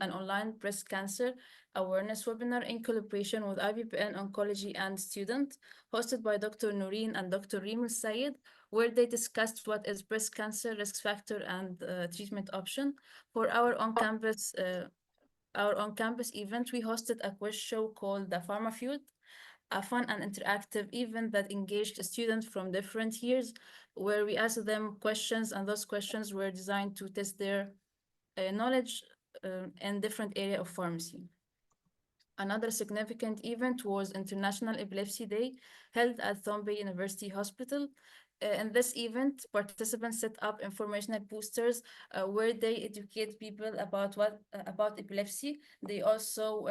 an online breast cancer awareness webinar in collaboration with IVPN Oncology and Student, hosted by Dr. Noreen and Dr. Reem Sayed, where they discussed what is breast cancer risk factor and treatment option. For our on-campus event, we hosted a quiz show called the Pharma Feud, a fun and interactive event that engaged students from different years, where we asked them questions, and those questions were designed to test their knowledge in different area of pharmacy. Another significant event was International Epilepsy Day, held at Thornbury University Hospital. In this event, participants set up informational posters where they educate people about about epilepsy. They also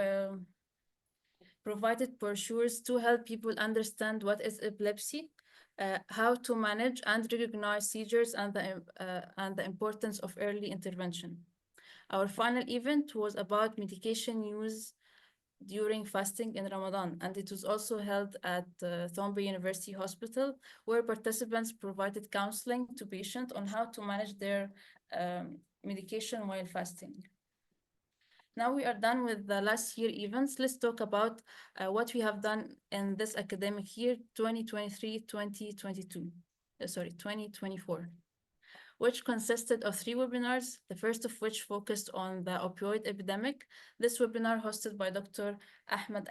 provided brochures to help people understand what is epilepsy, how to manage and recognize seizures, and the importance of early intervention. Our final event was about medication use during fasting in Ramadan, and it was also held at Thornbury University Hospital, where participants provided counseling to patients on how to manage their medication while fasting. Now we are done with the last year events. Let's talk about what we have done in this academic year, 2024, which consisted of 3 webinars, the first of which focused on the opioid epidemic. This webinar hosted by Dr. Ahmed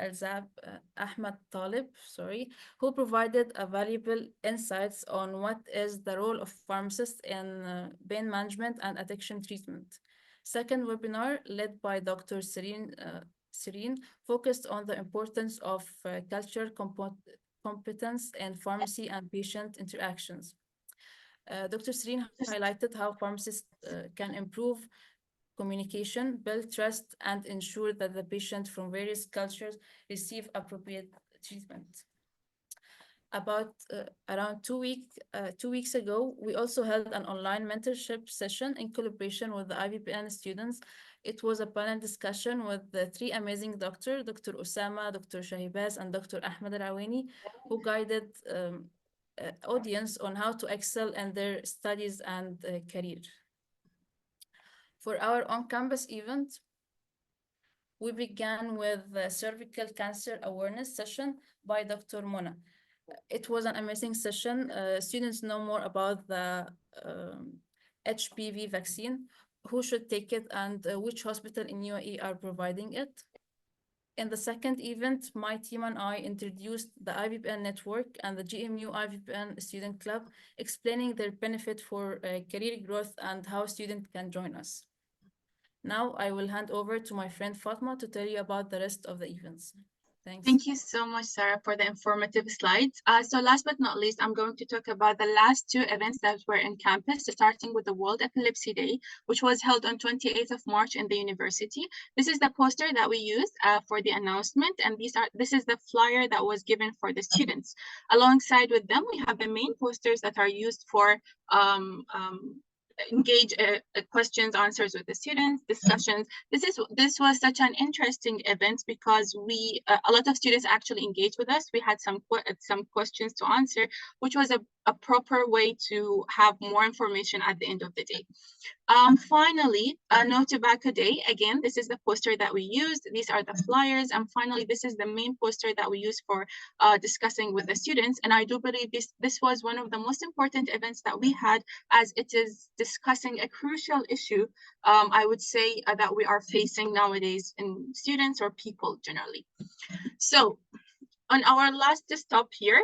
Talib, who provided valuable insights on what is the role of pharmacists in pain management and addiction treatment. Second webinar, led by Dr. Serene, focused on the importance of cultural competence in pharmacy and patient interactions. Dr. Serene highlighted how pharmacists can improve communication, build trust, and ensure that the patient from various cultures receive appropriate treatment. About around 2 weeks ago, we also held an online mentorship session in collaboration with the IVPN students. It was a panel discussion with the three amazing doctors, Dr. Osama, Dr. Shahibaz, and Dr. Ahmed Al-Awaini, who guided audience on how to excel in their studies and career. For our on-campus event, we began with the cervical cancer awareness session by Dr. Mona. It was an amazing session. Students know more about the HPV vaccine, who should take it, and which hospital in UAE are providing it. In the second event, my team and I introduced the IVPN network and the GMU IVPN student club, explaining their benefit for career growth and how students can join us. Now I will hand over to my friend Fatma to tell you about the rest of the events. Thanks. Thank you so much, Sarah, for the informative slides. So last but not least, I'm going to talk about the last two events that were in campus, starting with the World Epilepsy Day, which was held on 28th of March in the university. This is the poster that we used for the announcement, and this is the flyer that was given for the students. Alongside with them, we have the main posters that are used for engage questions, answers with the students, discussions. This was such an interesting event because we a lot of students actually engaged with us. We had some questions to answer, which was a proper way to have more information at the end of the day. Finally, No Tobacco Day. Again, this is the poster that we used. These are the flyers. And finally, this is the main poster that we use for discussing with the students. And I do believe this was one of the most important events that we had, as it is discussing a crucial issue, I would say, that we are facing nowadays in students or people generally. So on our last stop here,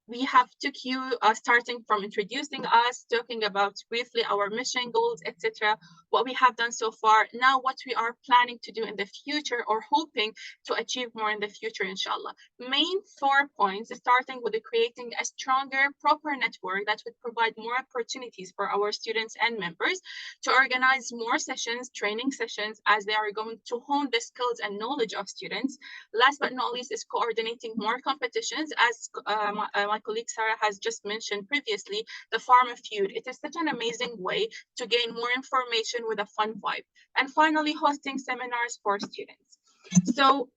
we have took you starting from introducing us, talking about briefly our mission, goals, etc., what we have done so far, now what we are planning to do in the future or hoping to achieve more in the future, inshallah. Main 4 points, starting with creating a stronger, proper network that would provide more opportunities for our students and members to organize more sessions, training sessions, as they are going to hone the skills and knowledge of students. Last but not least is coordinating more competitions, as my colleague Sarah has just mentioned previously, the Pharma Feud. It is such an amazing way to gain more information with a fun vibe. And finally, hosting seminars for students. So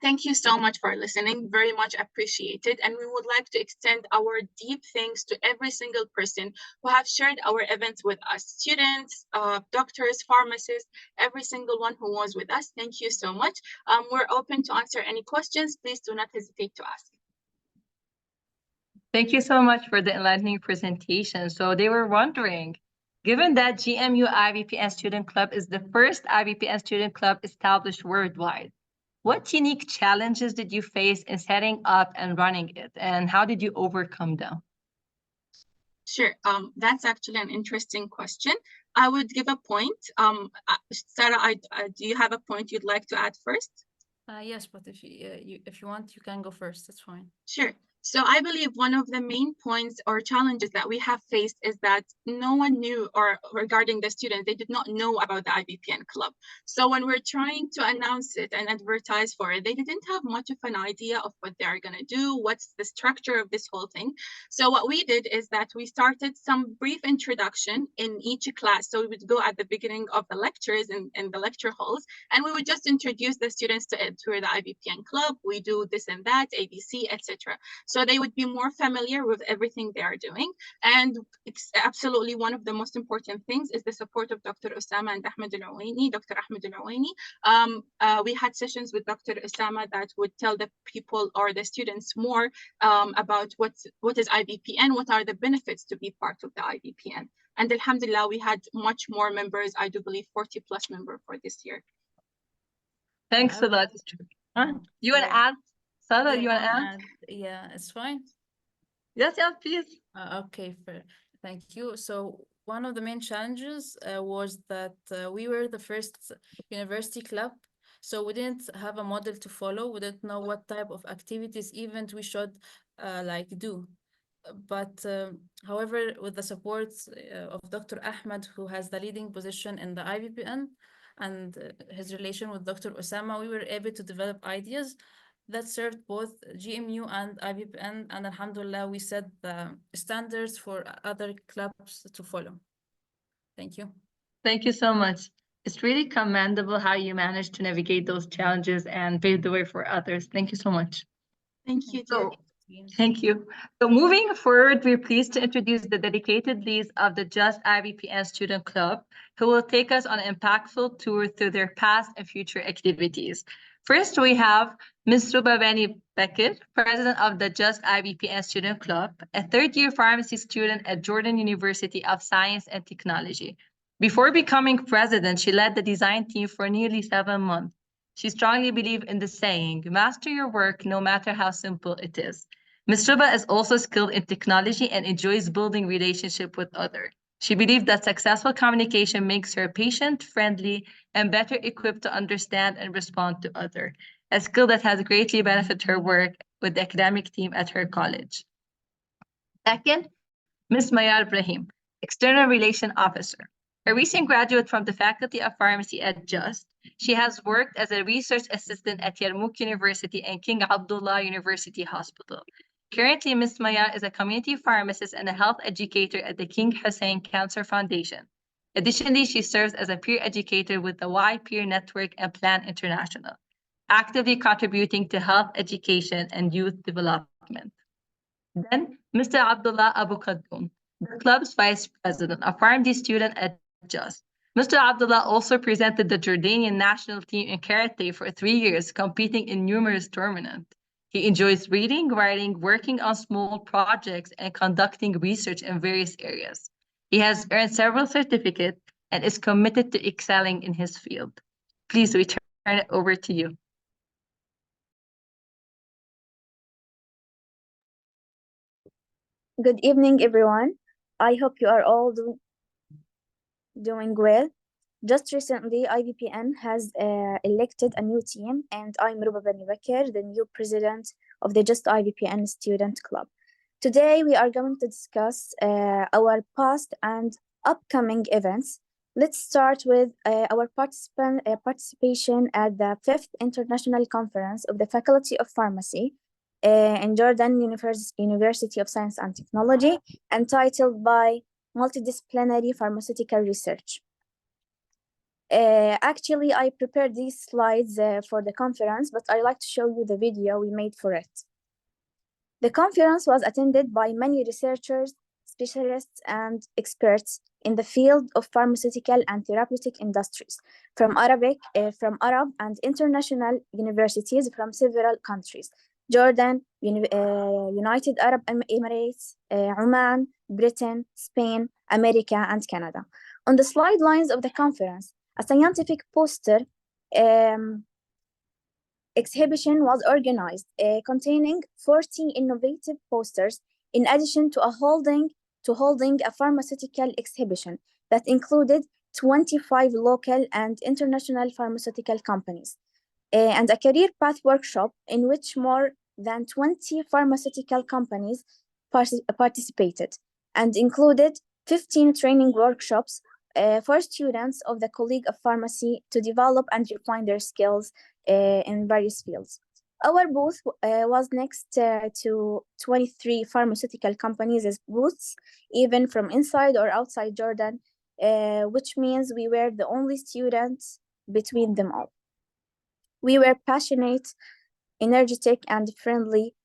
thank you so much for listening, very much appreciated. And we would like to extend our deep thanks to every single person who have shared our events with us, students, doctors, pharmacists, every single one who was with us. Thank you so much. We're open to answer any questions. Please do not hesitate to ask. Thank you so much for the enlightening presentation. So they were wondering, given that GMU IVPN Student Club is the first IVPN student club established worldwide, what unique challenges did you face in setting up and running it, and how did you overcome them? Sure, that's actually an interesting question. I would give a point. Sarah, do you have a point you'd like to add first? Yes, but if you want, you can go first. That's fine. Sure. So I believe one of the main points or challenges that we have faced is that no one knew, or regarding the students, they did not know about the IVPN club. So when we're trying to announce it and advertise for it, they didn't have much of an idea of what they are going to do, what's the structure of this whole thing. So what we did is that we started some brief introduction in each class. So we would go at the beginning of the lectures in the lecture halls, and we would just introduce the students to it. We're the IVPN club, we do this and that, ABC, etc. So they would be more familiar with everything they are doing. And it's absolutely one of the most important things is the support of Dr. Osama and Ahmed Al-Awaini, Dr. Ahmed Al-Awaini. We had sessions with Dr. Osama that would tell the people or the students more about what is IVPN, what are the benefits to be part of the IVPN. And alhamdulillah, we had much more members, I do believe 40 plus members for this year. Thanks a lot. You want to add? Sarah, you want to add? Yeah, it's fine. Yes, please. Okay, thank you. So one of the main challenges was that we were the first university club, so we didn't have a model to follow. We didn't know what type of activities, event we should do. But however, with the support of Dr. Ahmed, who has the leading position in the IVPN, and his relation with Dr. Osama, we were able to develop ideas that served both GMU and IVPN, and Alhamdulillah, we set the standards for other clubs to follow. Thank you. Thank you so much. It's really commendable how you managed to navigate those challenges and pave the way for others. Thank you so much. Thank you, dear. So, thank you. So moving forward, we're pleased to introduce the dedicated leads of the Just IVPN Student Club, who will take us on an impactful tour through their past and future activities. First, we have Ms. Ruba Bani Bekir, President of the Just IVPN Student Club, a third-year pharmacy student at Jordan University of Science and Technology. Before becoming president, she led the design team for nearly 7 months. She strongly believes in the saying, master your work no matter how simple it is. Ms. Ruba is also skilled in technology and enjoys building relationships with others. She believes that successful communication makes her patient, friendly, and better equipped to understand and respond to others, a skill that has greatly benefited her work with the academic team at her college. Second, Ms. Mayar Ibrahim, External Relation Officer. A recent graduate from the Faculty of Pharmacy at JUST, she has worked as a research assistant at Yarmouk University and King Abdullah University Hospital. Currently, Ms. Mayar is a community pharmacist and a health educator at the King Hussein Cancer Foundation. Additionally, she serves as a peer educator with the Y Peer Network and Plan International, actively contributing to health education and youth development. Then, Mr. Abdullah Abu Khadoum, the club's vice president, a PharmD student at JUST. Mr. Abdullah also presented the Jordanian national team in karate for 3 years, competing in numerous tournaments. He enjoys reading, writing, working on small projects, and conducting research in various areas. He has earned several certificates and is committed to excelling in his field. Please, we turn it over to you. Good evening, everyone. I hope you are all doing well. Just recently, IVPN has elected a new team, and I'm Ruba Bani Bekir, the new president of the Just IVPN Student Club. Today, we are going to discuss our past and upcoming events. Let's start with our participation at the 5th International Conference of the Faculty of Pharmacy in Jordan University of Science and Technology, entitled by Multidisciplinary Pharmaceutical Research. Actually, I prepared these slides for the conference, but I'd like to show you the video we made for it. The conference was attended by many researchers, specialists, and experts in the field of pharmaceutical and therapeutic industries from Arab and international universities from several countries: Jordan, United Arab Emirates, Oman, Britain, Spain, America, and Canada. On the slide lines of the conference, a scientific poster exhibition was organized, containing 40 innovative posters, in addition to holding a pharmaceutical exhibition that included 25 local and international pharmaceutical companies, and a career path workshop in which more than 20 pharmaceutical companies participated, and included 15 training workshops for students of the College of Pharmacy to develop and refine their skills in various fields. Our booth was next to 23 pharmaceutical companies' booths, even from inside or outside Jordan, which means we were the only students between them all. We were passionate, energetic, and friendly,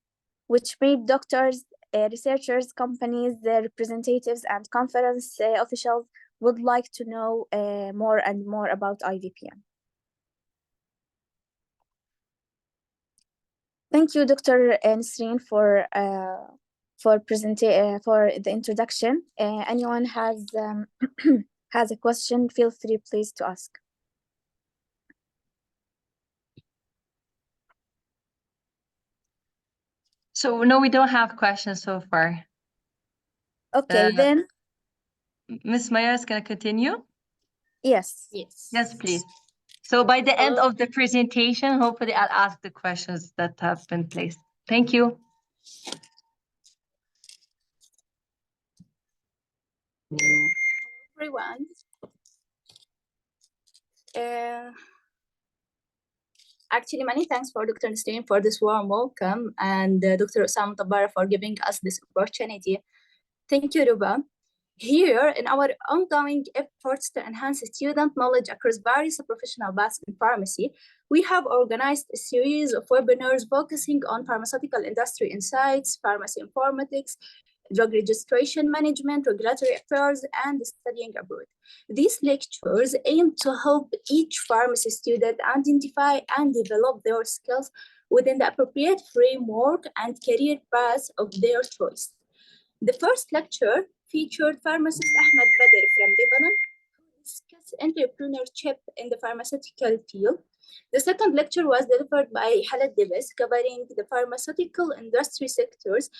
which made doctors, researchers, companies, representatives, and conference officials would like to know more and more about IVPN. Thank you, Dr. Nasreen, for the introduction. Anyone has has a question, feel free, please, to ask. So no, we don't have questions so far. Okay, then. Ms. Maya is going to continue? Yes. Yes, please. So by the end of the presentation, hopefully I'll ask the questions that have been placed. Thank you. Everyone. Actually, many thanks for Dr. Nasreen for this warm welcome and Dr. Osama Tabara for giving us this opportunity. Thank you, Ruba. Here, in our ongoing efforts to enhance student knowledge across various professional paths in pharmacy, we have organized a series of webinars focusing on pharmaceutical industry insights, pharmacy informatics, drug registration management, regulatory affairs, and studying abroad. These lectures aim to help each pharmacy student identify and develop their skills within the appropriate framework and career path of their choice. The first lecture featured pharmacist Ahmed Badr from Lebanon, who discussed entrepreneurship in the pharmaceutical field. The second lecture was delivered by Khaled Debes, covering the pharmaceutical industry sectors.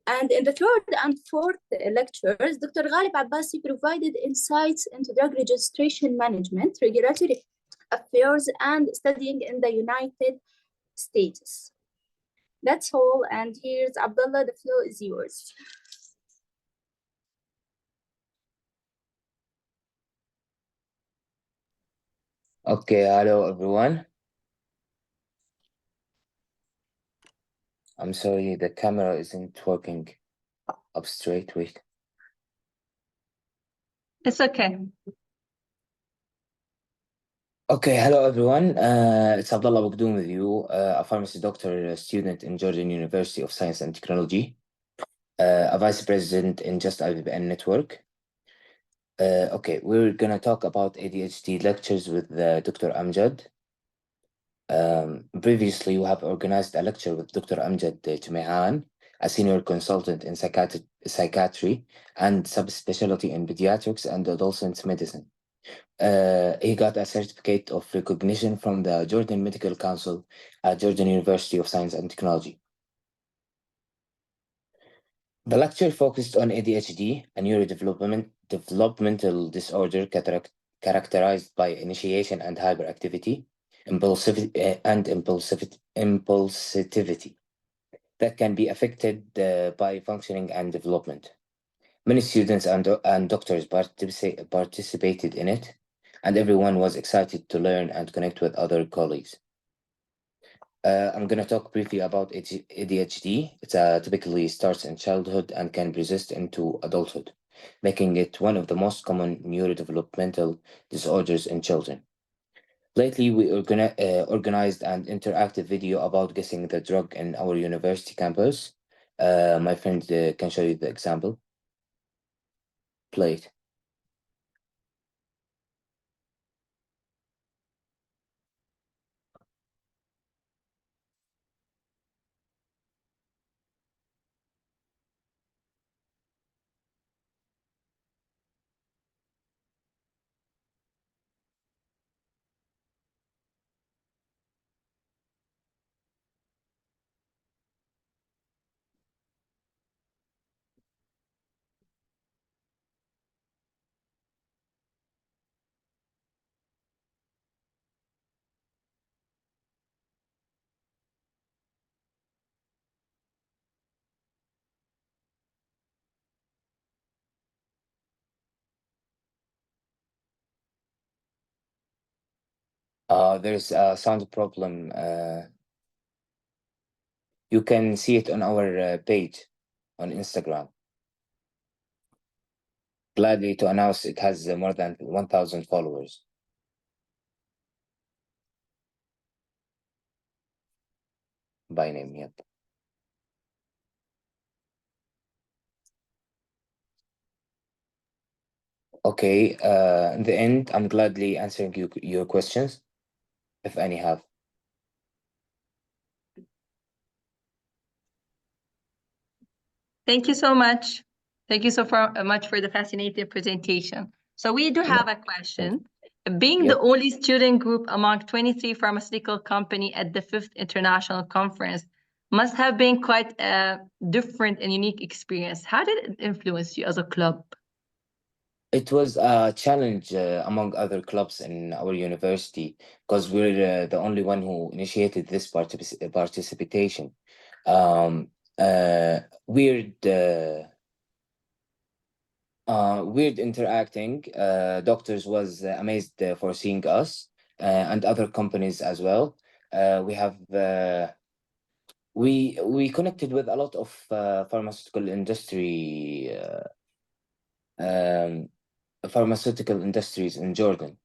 And in the third and fourth lectures, Dr. Ghalib Abbasi provided insights into drug registration management, regulatory affairs, and studying in the United States. That's all, and here's Abdullah, the floor is yours. Okay, hello everyone. I'm sorry, the camera isn't working up straight. Wait. It's okay. Okay, hello everyone. It's Abdullah Bogdoon with you, a pharmacy doctor student in Georgian University of Science and Technology, a vice president in Just IVPN network. Okay, we're gonna talk about ADHD lectures with Dr. Amjad. Previously, we have organized a lecture with Dr. Amjad Jumehan, a senior consultant in psychiatry and subspecialty in pediatrics and adolescent medicine. He got a certificate of recognition from the Jordan Medical Council at Jordan University of Science and Technology. The lecture focused on ADHD, a neurodevelopmental disorder characterized by initiation and hyperactivity, impulsivity that can be affected by functioning and development. Many students and doctors participated in it, and everyone was excited to learn and connect with other colleagues. I'm going to talk briefly about ADHD. It typically starts in childhood and can persist into adulthood, making it one of the most common neurodevelopmental disorders in children. Lately, we organized an interactive video about guessing the drug in our university campus. My friend can show you the example. Play it. There's a sound problem. You can see it on our page on Instagram. Gladly to announce it has more than 1,000 followers. By name, yep. Okay, in the end, I'm gladly answering your questions, if any have. Thank you so much. Thank you so much for the fascinating presentation. So we do have a question. Being the only student group among 23 pharmaceutical companies at the 5th International Conference must have been quite a different and unique experience. How did it influence you as a club? It was a challenge among other clubs in our university because we're the only one who initiated this participation. Weird interacting. Doctors was amazed for seeing us and other companies as well. We have we connected with a lot of pharmaceutical industries in Jordan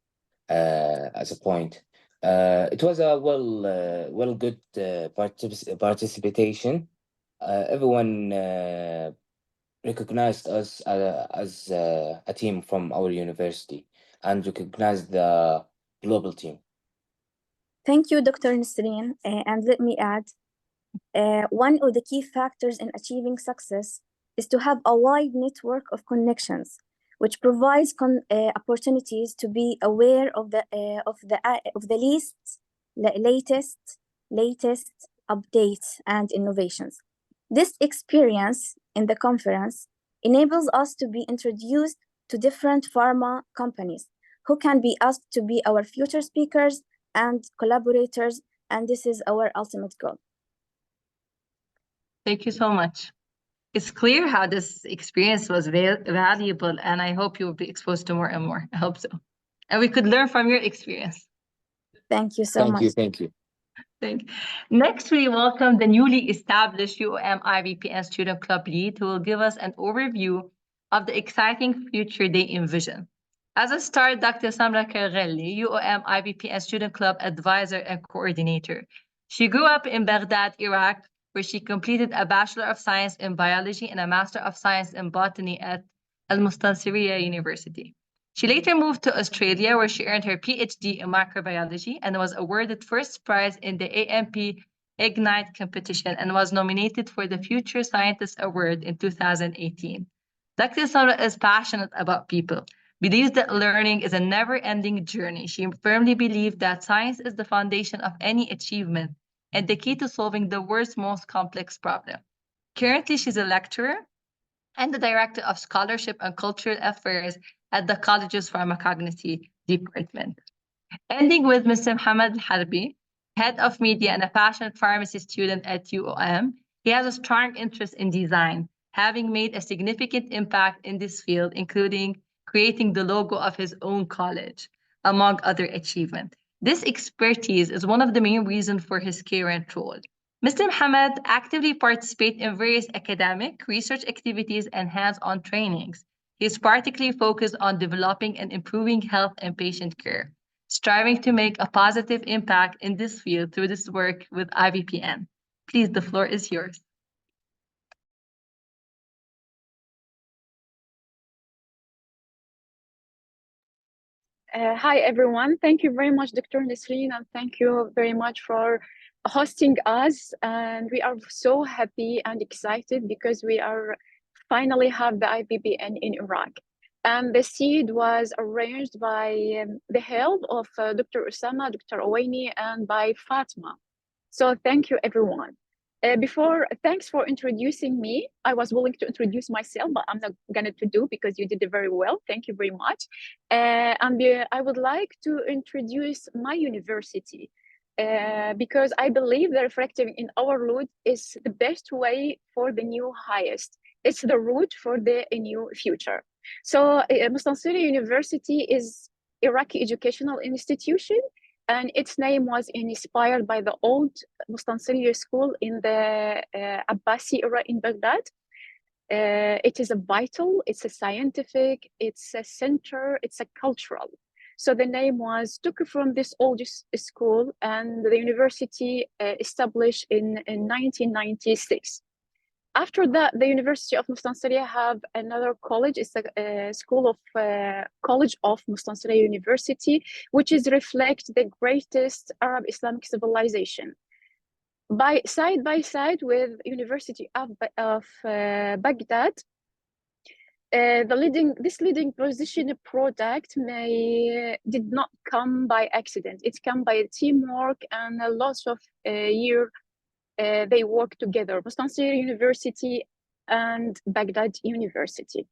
as a point. It was a good participation. Everyone recognized us as a team from our university and recognized the global team. Thank you, Dr. Nisreen. And let me add, one of the key factors in achieving success is to have a wide network of connections, which provides opportunities to be aware of the latest updates and innovations. This experience in the conference enables us to be introduced to different pharma companies who can be asked to be our future speakers and collaborators, and this is our ultimate goal. Thank you so much. It's clear how this experience was valuable, and I hope you will be exposed to more and more. I hope so. And we could learn from your experience. Thank you so much. Thank you. Next, we welcome the newly established UOM IVPN Student Club lead, who will give us an overview of the exciting future they envision. As a start, Dr. Samra Karghelli, UOM IVPN Student Club advisor and coordinator. She grew up in Baghdad, Iraq, where she completed a Bachelor of Science in Biology and a Master of Science in Botany at Al Mustansiriya University. She later moved to Australia, where she earned her PhD in microbiology and was awarded first prize in the AMP Ignite competition and was nominated for the Future Scientist Award in 2018. Dr. Samra is passionate about people, believes that learning is a never-ending journey. She firmly believes that science is the foundation of any achievement and the key to solving the world's most complex problem. Currently, she's a lecturer and the Director of Scholarship and Cultural Affairs at the college's Pharmacognosy department. Ending with Mr. Mohammed Harbi, Head of Media and a passionate pharmacy student at UOM, he has a strong interest in design, having made a significant impact in this field, including creating the logo of his own college, among other achievements. This expertise is one of the main reasons for his current role. Mr. Mohammed actively participates in various academic, research activities, and hands-on trainings. He is particularly focused on developing and improving health and patient care, striving to make a positive impact in this field through this work with IVPN. Please, the floor is yours. Hi, everyone. Thank you very much, Dr. Nisreen, and thank you very much for hosting us. And we are so happy and excited because we are finally have the IVPN in Iraq. And the seed was arranged by the help of Dr. Osama, Dr. Owaini, and by Fatma. So thank you, everyone. Thanks for introducing me. I was willing to introduce myself, but I'm not going to do because you did it very well. Thank you very much. I would like to introduce my university because I believe that reflecting in our route is the best way for the new highest. It's the route for the new future. So Mustansiri University is Iraqi educational institution, and its name was inspired by the old Mustansiriya school in the Abbasi era in Baghdad. It is a vital, it's a scientific, it's a center, it's a cultural. So the name was took from this old school, and the university established in 1996. After that, the University of Mustansiriya have another college. It's a College of Mustansiriya University, which is reflect the greatest Arab Islamic civilization. Side by side with University of Baghdad, this leading position product did not come by accident. It came by teamwork and a lot of year. They work together, Mustansiriya University and Baghdad University.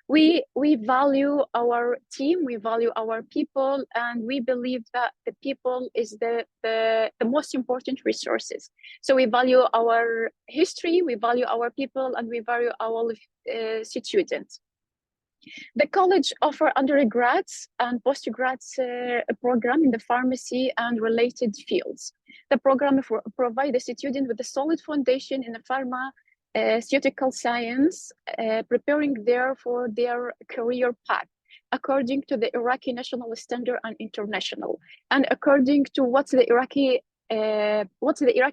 We value our team, we value our people, and we believe that the people is the most important resources. So we value our history, we value our people, and we value our students. The college offers undergrads and postgrads program in the pharmacy and related fields. The program provides the student with a solid foundation in the pharmaceutical science, preparing them for their career path according to the Iraqi national standard and international, and according to what the Iraqi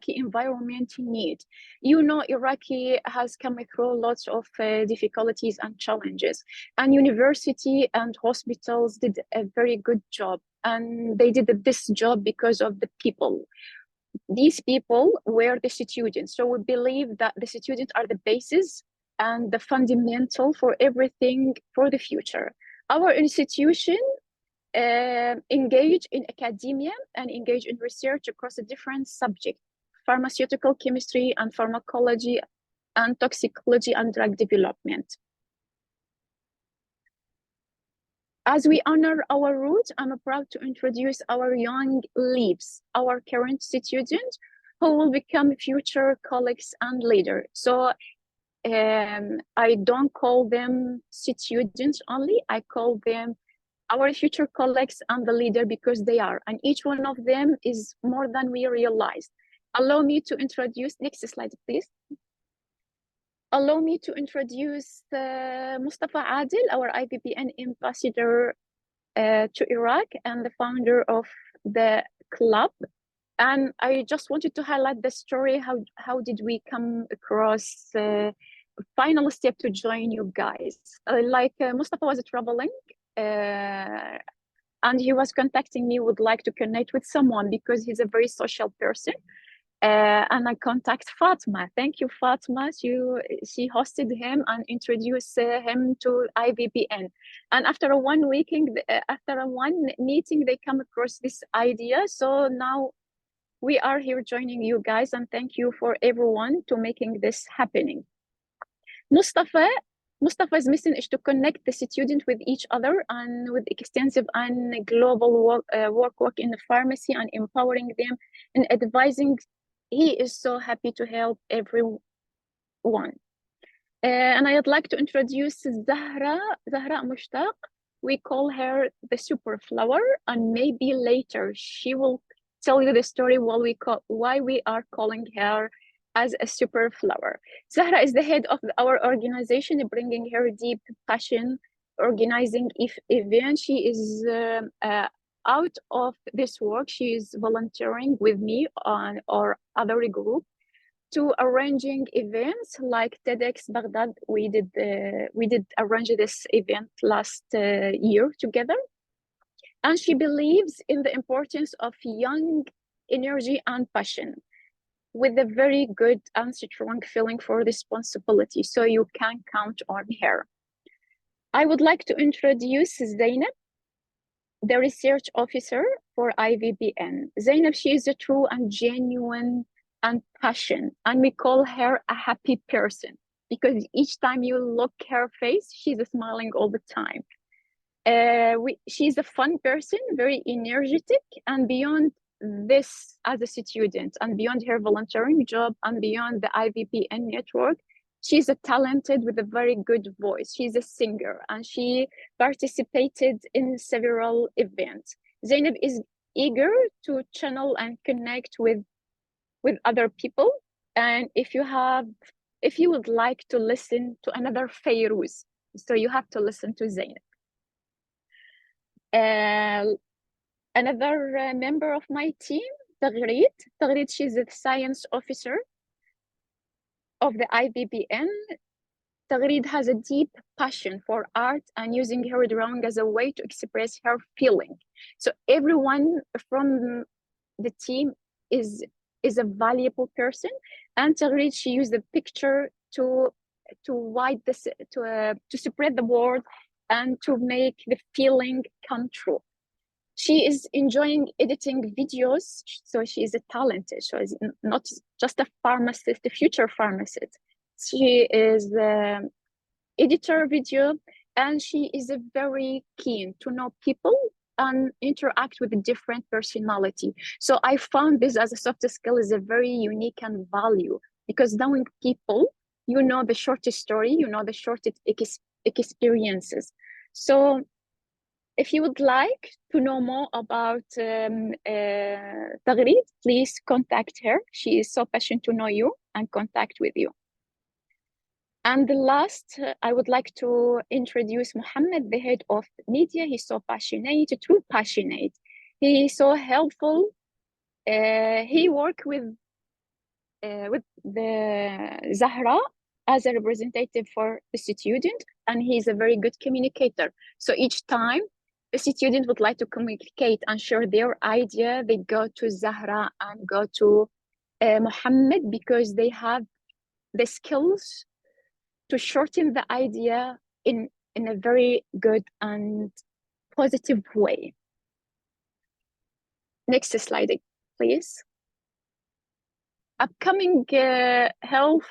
environment need. You know, Iraqi has come through lots of difficulties and challenges, and university and hospitals did a very good job, and they did this job because of the people. These people were the students, so we believe that the students are the basis and the fundamental for everything for the future. Our institution engage in academia and engage in research across a different subject, pharmaceutical chemistry and pharmacology and toxicology and drug development. As we honor our roots, I'm proud to introduce our young leaves, our current students who will become future colleagues and leaders. So I don't call them students only, I call them our future colleagues and the leader because they are, and each one of them is more than we realized. Allow me to introduce, next slide please. Allow me to introduce Mustafa Adil, our IVPN ambassador to Iraq and the founder of the club. And I just wanted to highlight the story, how did we come across final step to join you guys. Mustafa was traveling and he was contacting me, would like to connect with someone because he's a very social person. And I contact Fatma. Thank you, Fatma. She hosted him and introduced him to IVPN. And after one meeting, they come across this idea. So now we are here joining you guys, and thank you for everyone to making this happening. Mustafa's mission is to connect the students with each other and with extensive and global work in the pharmacy and empowering them and advising. He is so happy to help everyone. And I'd like to introduce Zahra Mushtaq. We call her the super flower, and maybe later she will tell you the story why we are calling her as a super flower. Zahra is the head of our organization, bringing her deep passion, organizing events. She is out of this work. She is volunteering with me on our other group to arranging events like TEDx Baghdad. We did arrange this event last year together. And she believes in the importance of young energy and passion, with a very good and strong feeling for responsibility. So you can count on her. I would like to introduce Zainab, the research officer for IVPN. Zainab, she is a true and genuine and passionate, and we call her a happy person because each time you look her face, she's smiling all the time. She's a fun person, very energetic, and beyond this as a student and beyond her volunteering job and beyond the IVPN network, she's a talented with a very good voice. She's a singer and she participated in several events. Zainab is eager to channel and connect with other people. And if you would like to listen to another Fairuz, so you have to listen to Zainab. Another member of my team, Taghreed, she's a science officer of the IVPN. Taghreed has a deep passion for art and using her drawing as a way to express her feeling. So everyone from the team is a valuable person, and Taghreed, she used the picture to spread the word and to make the feeling come true. She is enjoying editing videos, so she is a talented. So she's not just a pharmacist, a future pharmacist. She is the editor video, and she is very keen to know people and interact with a different personality. So I found this as a soft skill is a very unique and value, because knowing people, you know the short story, you know the short experiences. So if you would like to know more about Tagreed, please contact her. She is so passionate to know you and contact with you. And the last, I would like to introduce Mohammed, the head of media. He's so passionate, too passionate. He is so helpful. He worked with the Zahra as a representative for the student, and he's a very good communicator. So each time the student would like to communicate and share their idea, they go to Zahra and go to Mohammed, because they have the skills to shorten the idea in a very good and positive way. Next slide, please. Upcoming health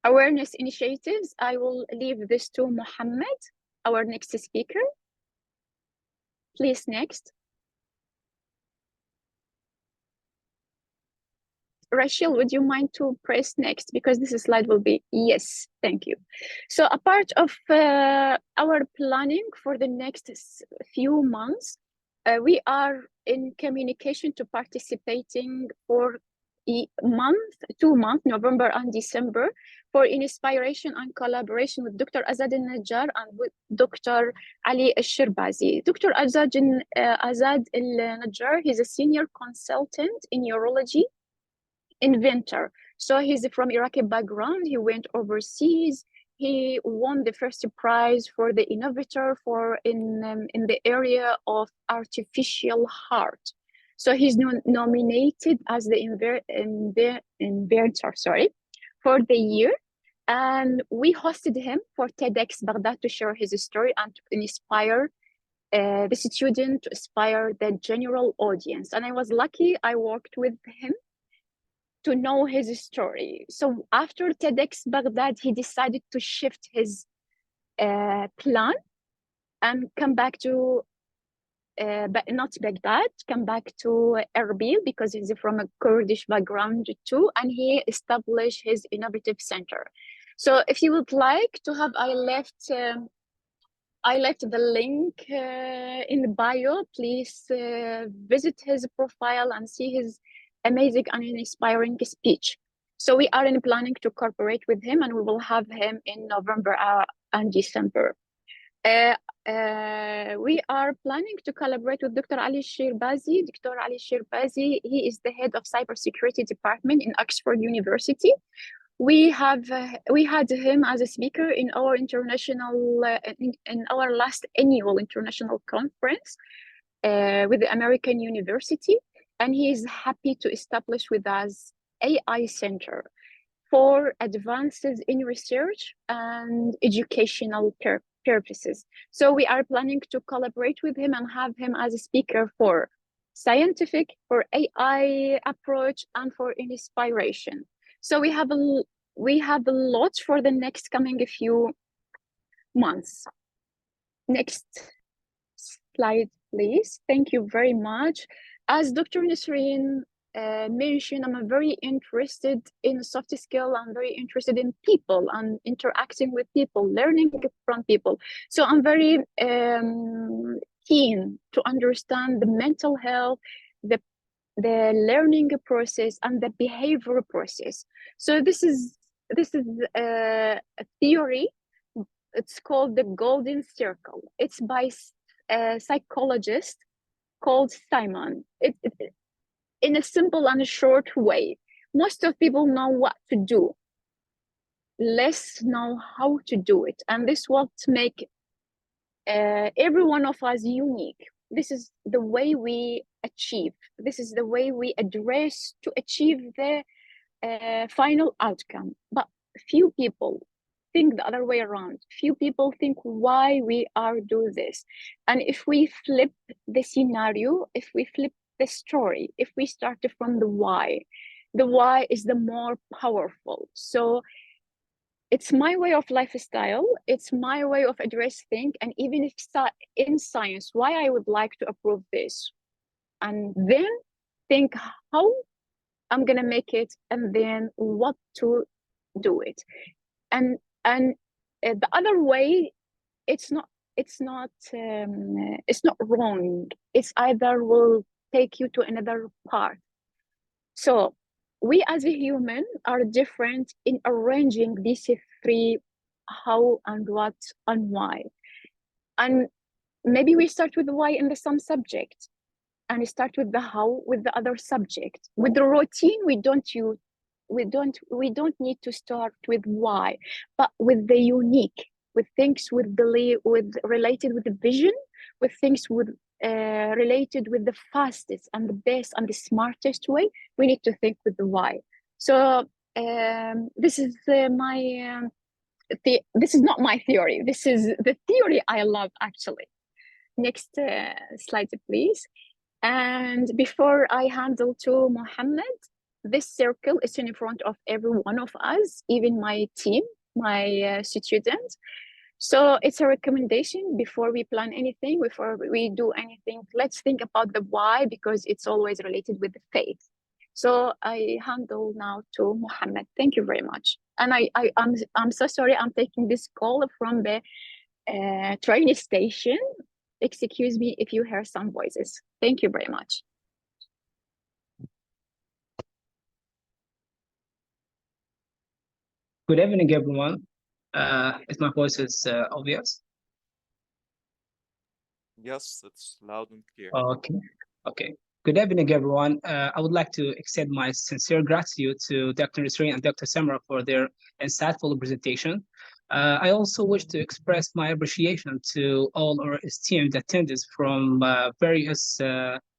awareness initiatives, I will leave this to Mohammed, our next speaker. Please, next. Rachel, would you mind to press next? Because this slide will be, yes, thank you. So a part of our planning for the next few months, we are in communication to participating for a month, 2 months, November and December, for inspiration and collaboration with Dr. Azad al-Najjar and with Dr. Ali al-Shirbazi. Dr. Azad al-Najjar, he's a senior consultant in urology, inventor. So he's from Iraqi background. He went overseas. He won the first prize for the innovator for in the area of artificial heart. So he's nominated as the inventor, for the year. And we hosted him for TEDx Baghdad to share his story and to inspire the student, to inspire the general audience. And I was lucky, I worked with him to know his story. So after TEDx Baghdad, he decided to shift his plan and come back to, but not Baghdad, come back to Erbil, because he's from a Kurdish background too, and he established his innovative center. So if you would like to have, I left the link in the bio. Please visit his profile and see his amazing and inspiring speech. So we are in planning to cooperate with him, and we will have him in November and December. We are planning to collaborate with Dr. Ali Shirbazi. Dr. Ali Shirbazi, he is the head of cybersecurity department in Oxford University. We had him as a speaker in our international, in our last annual international conference with the American University, and he is happy to establish with us AI Center for advances in research and educational purposes. So we are planning to collaborate with him and have him as a speaker for scientific, for AI approach, and for inspiration. So we have a lot for the next coming few months. Next slide, please. Thank you very much. As Dr. Nisreen mentioned, I'm very interested in soft skill. I'm very interested in people and interacting with people, learning from people. So I'm very keen to understand the mental health, the learning process, and the behavior process. So this is a theory. It's called the Golden Circle. It's by a psychologist called Simon. In a simple and short way, most of people know what to do, less know how to do it, and this what make every one of us unique. This is the way we achieve. This is the way we address to achieve the final outcome. But few people think the other way around. Few people think why we are doing this. And if we flip the scenario, if we flip the story, if we start from the why is the more powerful. So it's my way of lifestyle. It's my way of address things. And even if in science, why I would like to approve this, and then think how I'm gonna make it, and then what to do it. And the other way, it's it's not wrong. It's either will take you to another path. So we as a human are different in arranging these three: how and what and why. And maybe we start with why in the some subject, and we start with the how with the other subject. With the routine, we don't need to start with why, but with the unique, with things with related with the vision, with things with related with the fastest and the best and the smartest way. We need to think with the why. So this is this is not my theory. This is the theory I love, actually. Next slide, please. And before I handle to Mohammed, this circle is in front of every one of us, even my team, my students. So it's a recommendation before we plan anything, before we do anything. Let's think about the why, because it's always related with the faith. So I handle now to Mohammed. Thank you very much. And I'm so sorry, I'm taking this call from the train station. Excuse me if you hear some voices. Thank you very much. Good evening, everyone. Is my voice obvious? Yes, it's loud and clear. Okay. Good evening, everyone. I would like to extend my sincere gratitude to Dr. Nisreen and Dr. Samra for their insightful presentation. I also wish to express my appreciation to all our esteemed attendees from various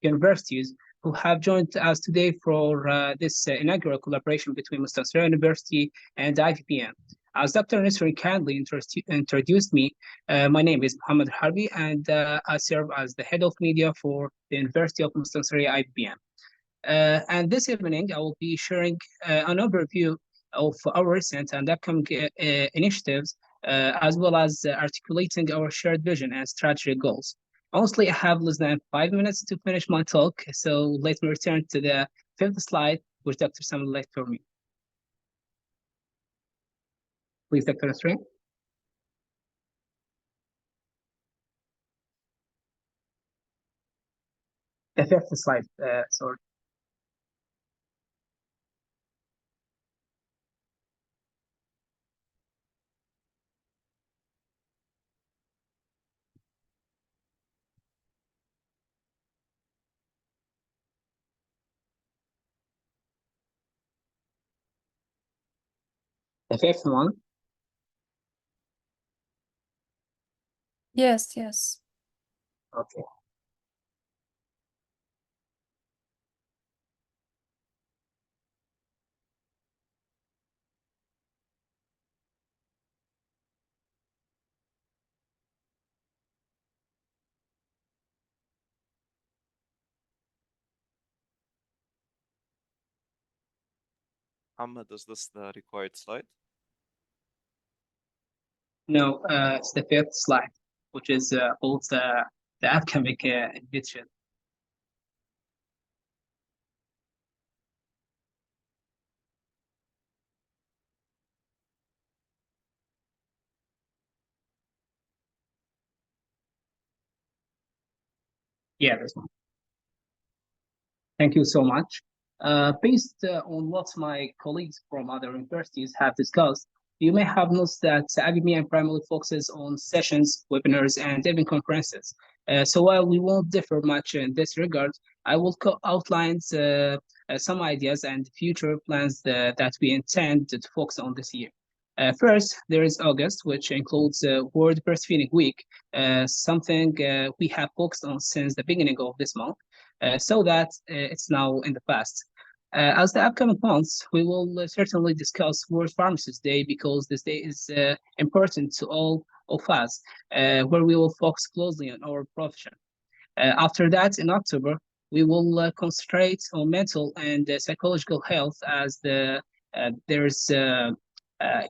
universities who have joined us today for this inaugural collaboration between Mustafa University and IVPN. As Dr. Nisreen kindly introduced me, my name is Mohammed Harbi, and I serve as the head of media for the University of Mustafa IVPN. And this evening, I will be sharing an overview of our recent and upcoming initiatives, as well as articulating our shared vision and strategic goals. Honestly, I have less than 5 minutes to finish my talk, so let me return to the fifth slide, which Dr. Sam left for me. Please, Dr. Nasreen. The fifth slide, sorry. The fifth one. Yes. Okay. Ahmed, is this the required slide? No, it's the fifth slide, which is also the upcoming edition. Yeah, this one. Thank you so much. Based on what my colleagues from other universities have discussed, you may have noticed that IVPN primarily focuses on sessions, webinars, and even conferences. So while we won't differ much in this regard, I will outline some ideas and future plans that we intend to focus on this year. First, there is August, which includes World Breastfeeding Week, something we have focused on since the beginning of this month. So that it's now in the past. As the upcoming months, we will certainly discuss World Pharmacist Day, because this day is important to all of us, where we will focus closely on our profession. After that, in October, we will concentrate on mental and psychological health, as there's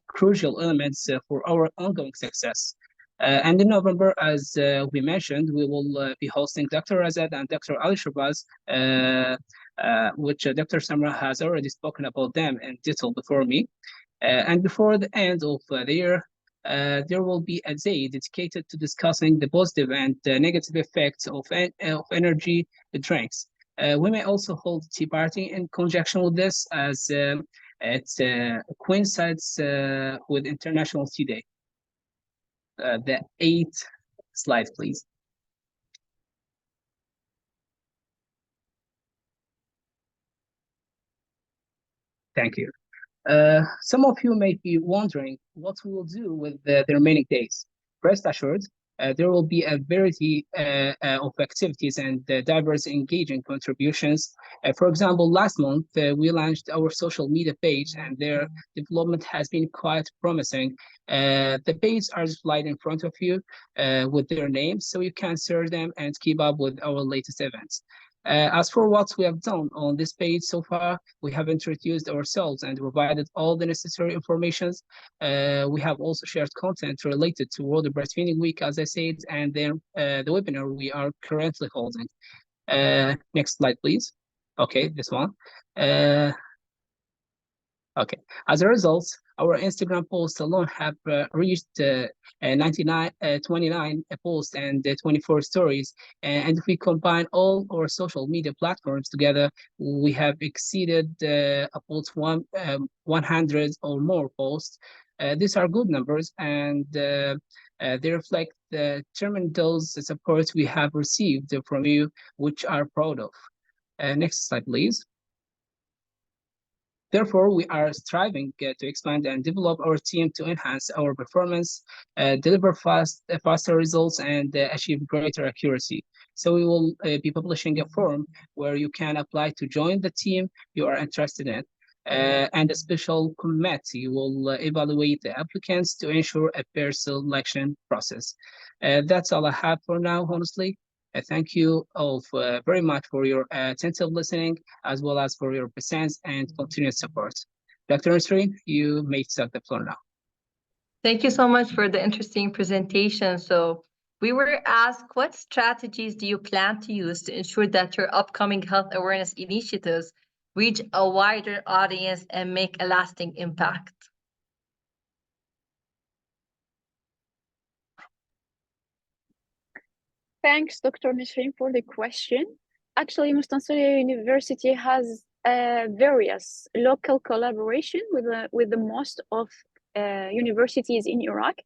crucial elements for our ongoing success. And in November, as we mentioned, we will be hosting Dr. Razad and Dr. Ali Shabazz, which Dr. Samra has already spoken about them in detail before me. And before the end of the year, there will be a day dedicated to discussing the positive and negative effects of energy drinks. We may also hold a tea party in conjunction with this, as it coincides with International Tea Day. The 8th slide, please. Thank you. Some of you may be wondering what we will do with the remaining days. Rest assured, there will be a variety of activities and diverse engaging contributions. For example, last month, we launched our social media page, and their development has been quite promising. The pages are displayed in front of you with their names, so you can search them and keep up with our latest events. As for what we have done on this page so far, we have introduced ourselves and provided all the necessary information. We have also shared content related to World Breastfeeding Week, as I said, and then the webinar we are currently holding. Next slide, please. Okay, this one. Okay, as a result, our Instagram posts alone have reached 29 posts and 24 stories. And if we combine all our social media platforms together, we have exceeded about 100 or more posts. These are good numbers, and they reflect the tremendous support we have received from you, which are proud of. Next slide, please. Therefore, we are striving to expand and develop our team to enhance our performance, deliver faster results, and achieve greater accuracy. So we will be publishing a form where you can apply to join the team you are interested in. And a special committee will evaluate the applicants to ensure a fair selection process. That's all I have for now, honestly. Thank you all very much for your attentive listening, as well as for your presence and continued support. Dr. Nasreen, you may start the floor now. Thank you so much for the interesting presentation. So we were asked, what strategies do you plan to use to ensure that your upcoming health awareness initiatives reach a wider audience and make a lasting impact? Thanks, Dr. Nasreen, for the question. Actually, Mustansiriya University has various local collaboration with the most of universities in Iraq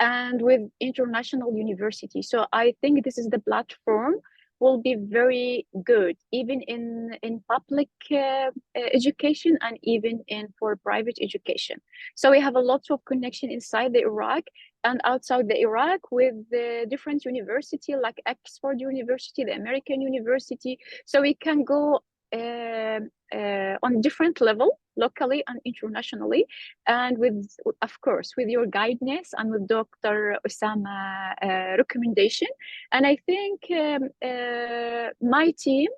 and with international universities. So I think this is the platform will be very good, even in public education and even for private education. So we have a lot of connection inside the Iraq and outside the Iraq with the different university like Oxford University, the American University. So we can go on different level, locally and internationally, and with, of course, with your guidance and with Dr. Osama recommendation. And I think my team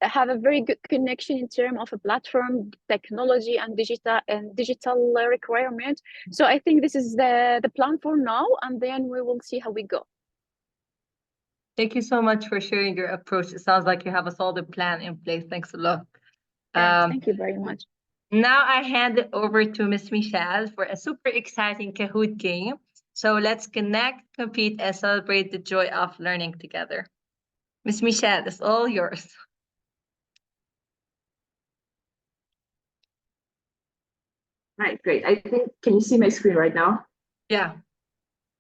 have a very good connection in terms of a platform, technology, and digital requirement. So I think this is the plan for now, and then we will see how we go. Thank you so much for sharing your approach. It sounds like you have a solid plan in place. Thanks a lot. Thank you very much. Now I hand it over to Ms. Michelle for a super exciting Kahoot game. So let's connect, compete, and celebrate the joy of learning together. Ms. Michelle, it's all yours. Right, great. I think, can you see my screen right now? Yeah.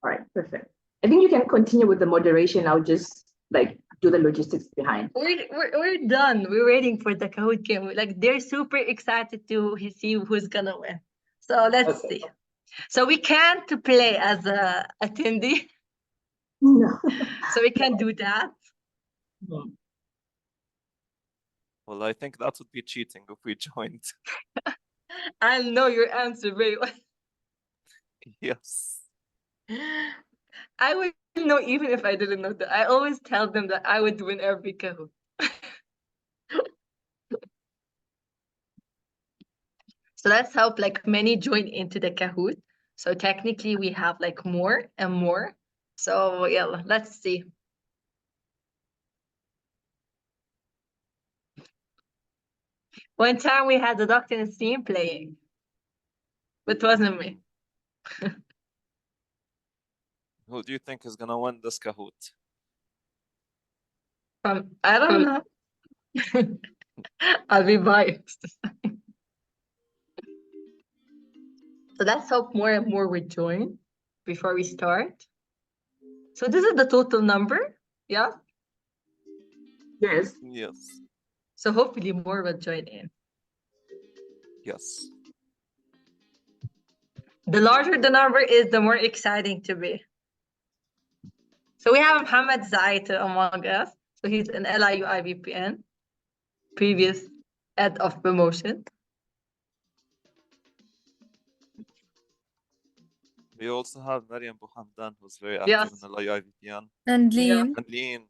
All right, perfect. I think you can continue with the moderation. I'll just do the logistics behind. We're done. We're waiting for the Kahoot game. They're super excited to see who's gonna win. So let's see. So we can't play as a attendee. No. So we can't do that. Well, I think that would be cheating if we joined. I know your answer very well. Yes. I would know even if I didn't know that. I always tell them that I would win every Kahoot. So let's help many join into the Kahoot. So technically we have more and more. So yeah, let's see. One time we had the Dr. Nasreen playing, but it wasn't me. Who do you think is gonna win this Kahoot? I don't know. I'll be biased. So let's hope more and more will join before we start. So this is the total number, yeah? Yes. Yes. So hopefully more will join in. Yes. The larger the number is, the more exciting to be. So we have Mohammed Zaita among us. So he's an LIU IVPN, previous head of promotion. We also have Mariam Bouhamdan, who's very Yes. active in the IVPN. And Yeah. Lean. And Lean.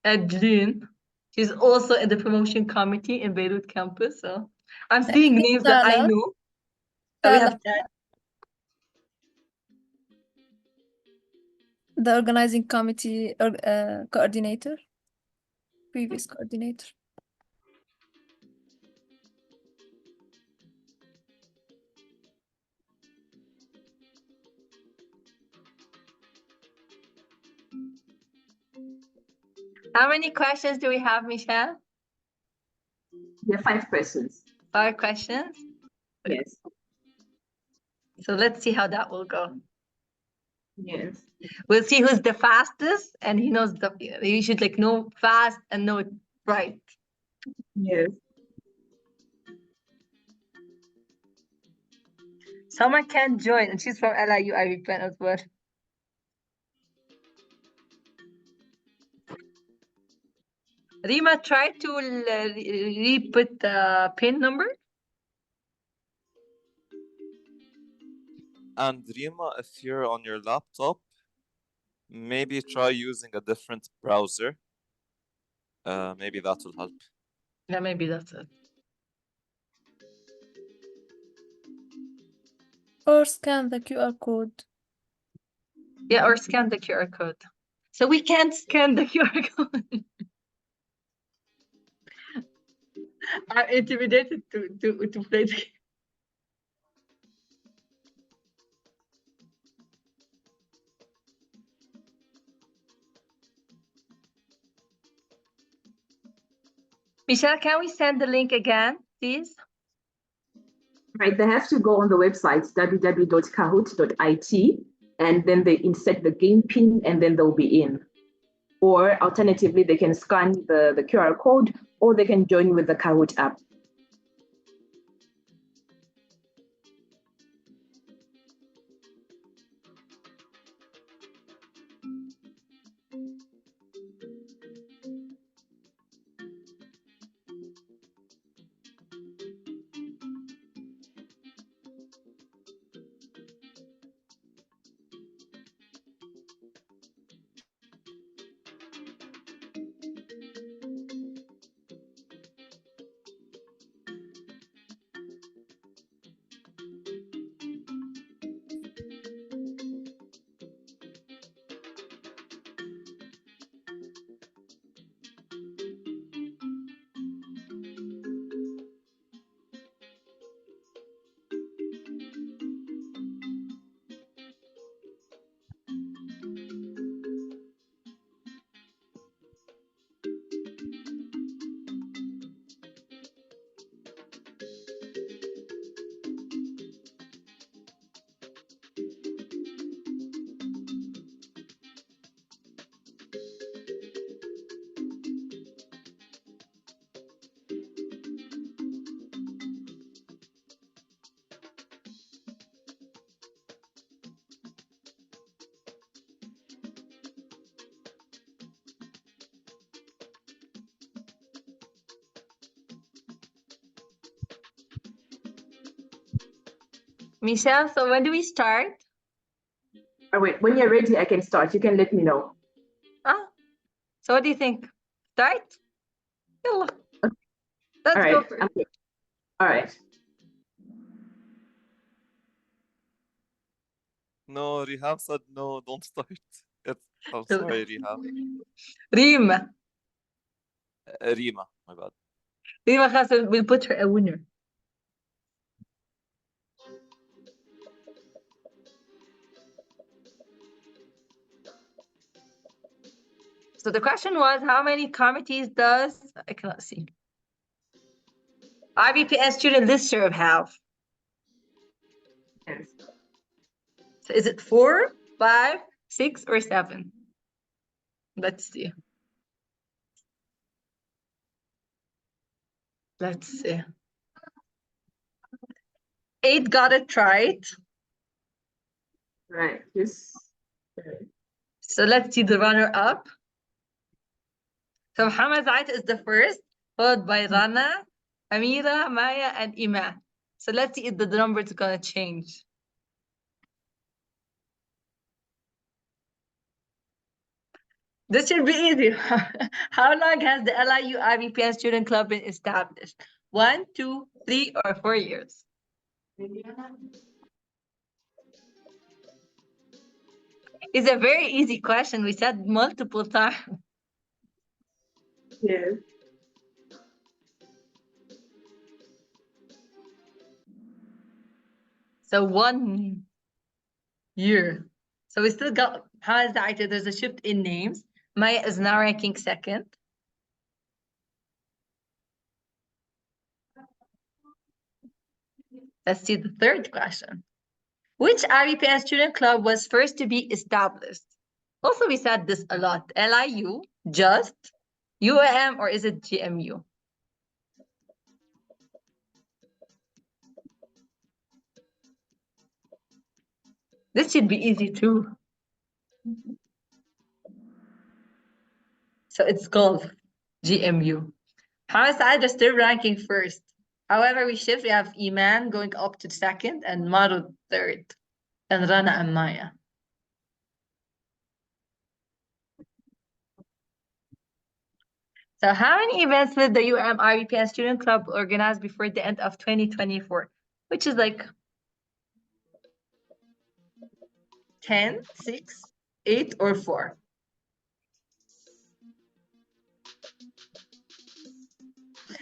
And Jean, she's also in the promotion committee in Beirut campus. So I'm seeing names that I Salah. know. So we have The organizing committee coordinator, previous coordinator. How many questions do we have, Michelle? There are 5 questions. 5 questions. Yes. So let's see how that will go. Yes. We'll see who's the fastest, and he knows you should like know fast and know it right. Yes. Someone can join, and she's from LIU IVPN as well. Rima, try to re-put the pin number. And Rima, if you're on your laptop, maybe try using a different browser. Maybe that will help. Yeah, maybe that's it. Or scan the QR code. Yeah, or scan the QR code. So we can't scan the QR code. I'm intimidated to play the game. Michelle, can we send the link again, please? Right, they have to go on the website www.kahoot.it, and then they insert the game pin, and then they'll be in. Or alternatively, they can scan the QR code, or they can join with the Kahoot app. Michelle, so when do we start? Oh, wait, when you're ready, I can start. You can let me know. Ah, so what do you think? Start? Yalla. Let's All go right. for it. Okay. All right. No, Riham said no, don't start. I'm sorry, Riham. Rima. Rima, my bad. Rima Hassan will put her a winner. So the question was, how many committees does, I cannot see, IVPN student listserv have? Yes. So is it 4, 5, 6, or 7? Let's see. Let's see. 8 got it right. Right. Yes. So let's see the runner-up. So Muhammad Zait is the first, followed by Rana, Amira, Maya, and Iman. So let's see if the number is gonna change. This should be easy. How long has the LIU IVPN Student Club been established? 1, 2, 3, or 4 years? It's a very easy question. We said multiple times. Yes. So 1 year. So we still got Hamza Zait. There's a shift in names. Maya is now ranking second. Let's see the third question. Which IVPN student club was first to be established? Also, we said this a lot. LIU, just, UAM, or is it GMU? This should be easy too. So it's golf, GMU. Hamza Saad is still ranking first. However, we have Iman going up to second and Maru third, and Rana and Maya. So how many events will the UM IVPN Student Club organize before the end of 2024? Which is like 10, 6, 8, or 4?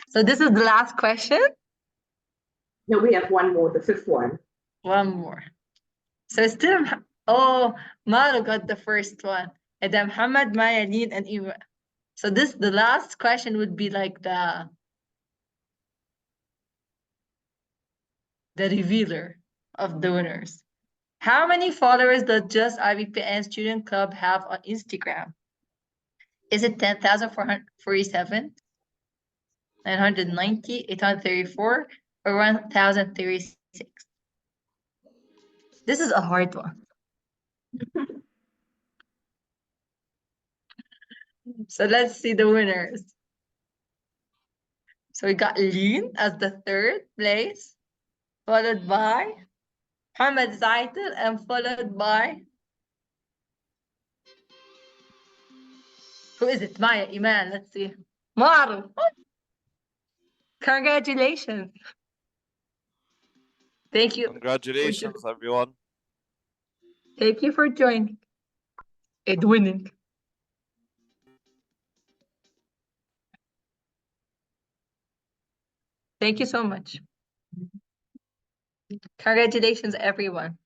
So this is the last question? No, we have one more, the fifth one. One more. So still, oh, Maru got the first one. And then Muhammad, Maya, Lin, and Eva. So this, the last question would be like the revealer of the winners. How many followers does Just IVPN Student Club have on Instagram? Is it 10,447, 990, 834, or 1,036? This is a hard one. So let's see the winners. So we got Lin as the third place, followed by Hamad Zaitel, and followed by, who is it? Maya, Iman, let's see. Maru. Congratulations. Thank you. Congratulations, everyone. Thank you for joining and winning. Thank you so much. Congratulations, everyone.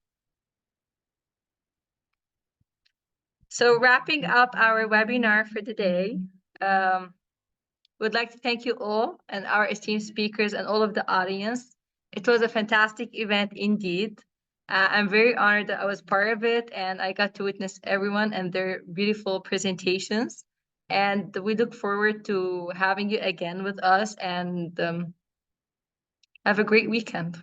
So wrapping up our webinar for today, we'd like to thank you all and our esteemed speakers and all of the audience. It was a fantastic event indeed. I'm very honored that I was part of it and I got to witness everyone and their beautiful presentations. And we look forward to having you again with us, and have a great weekend.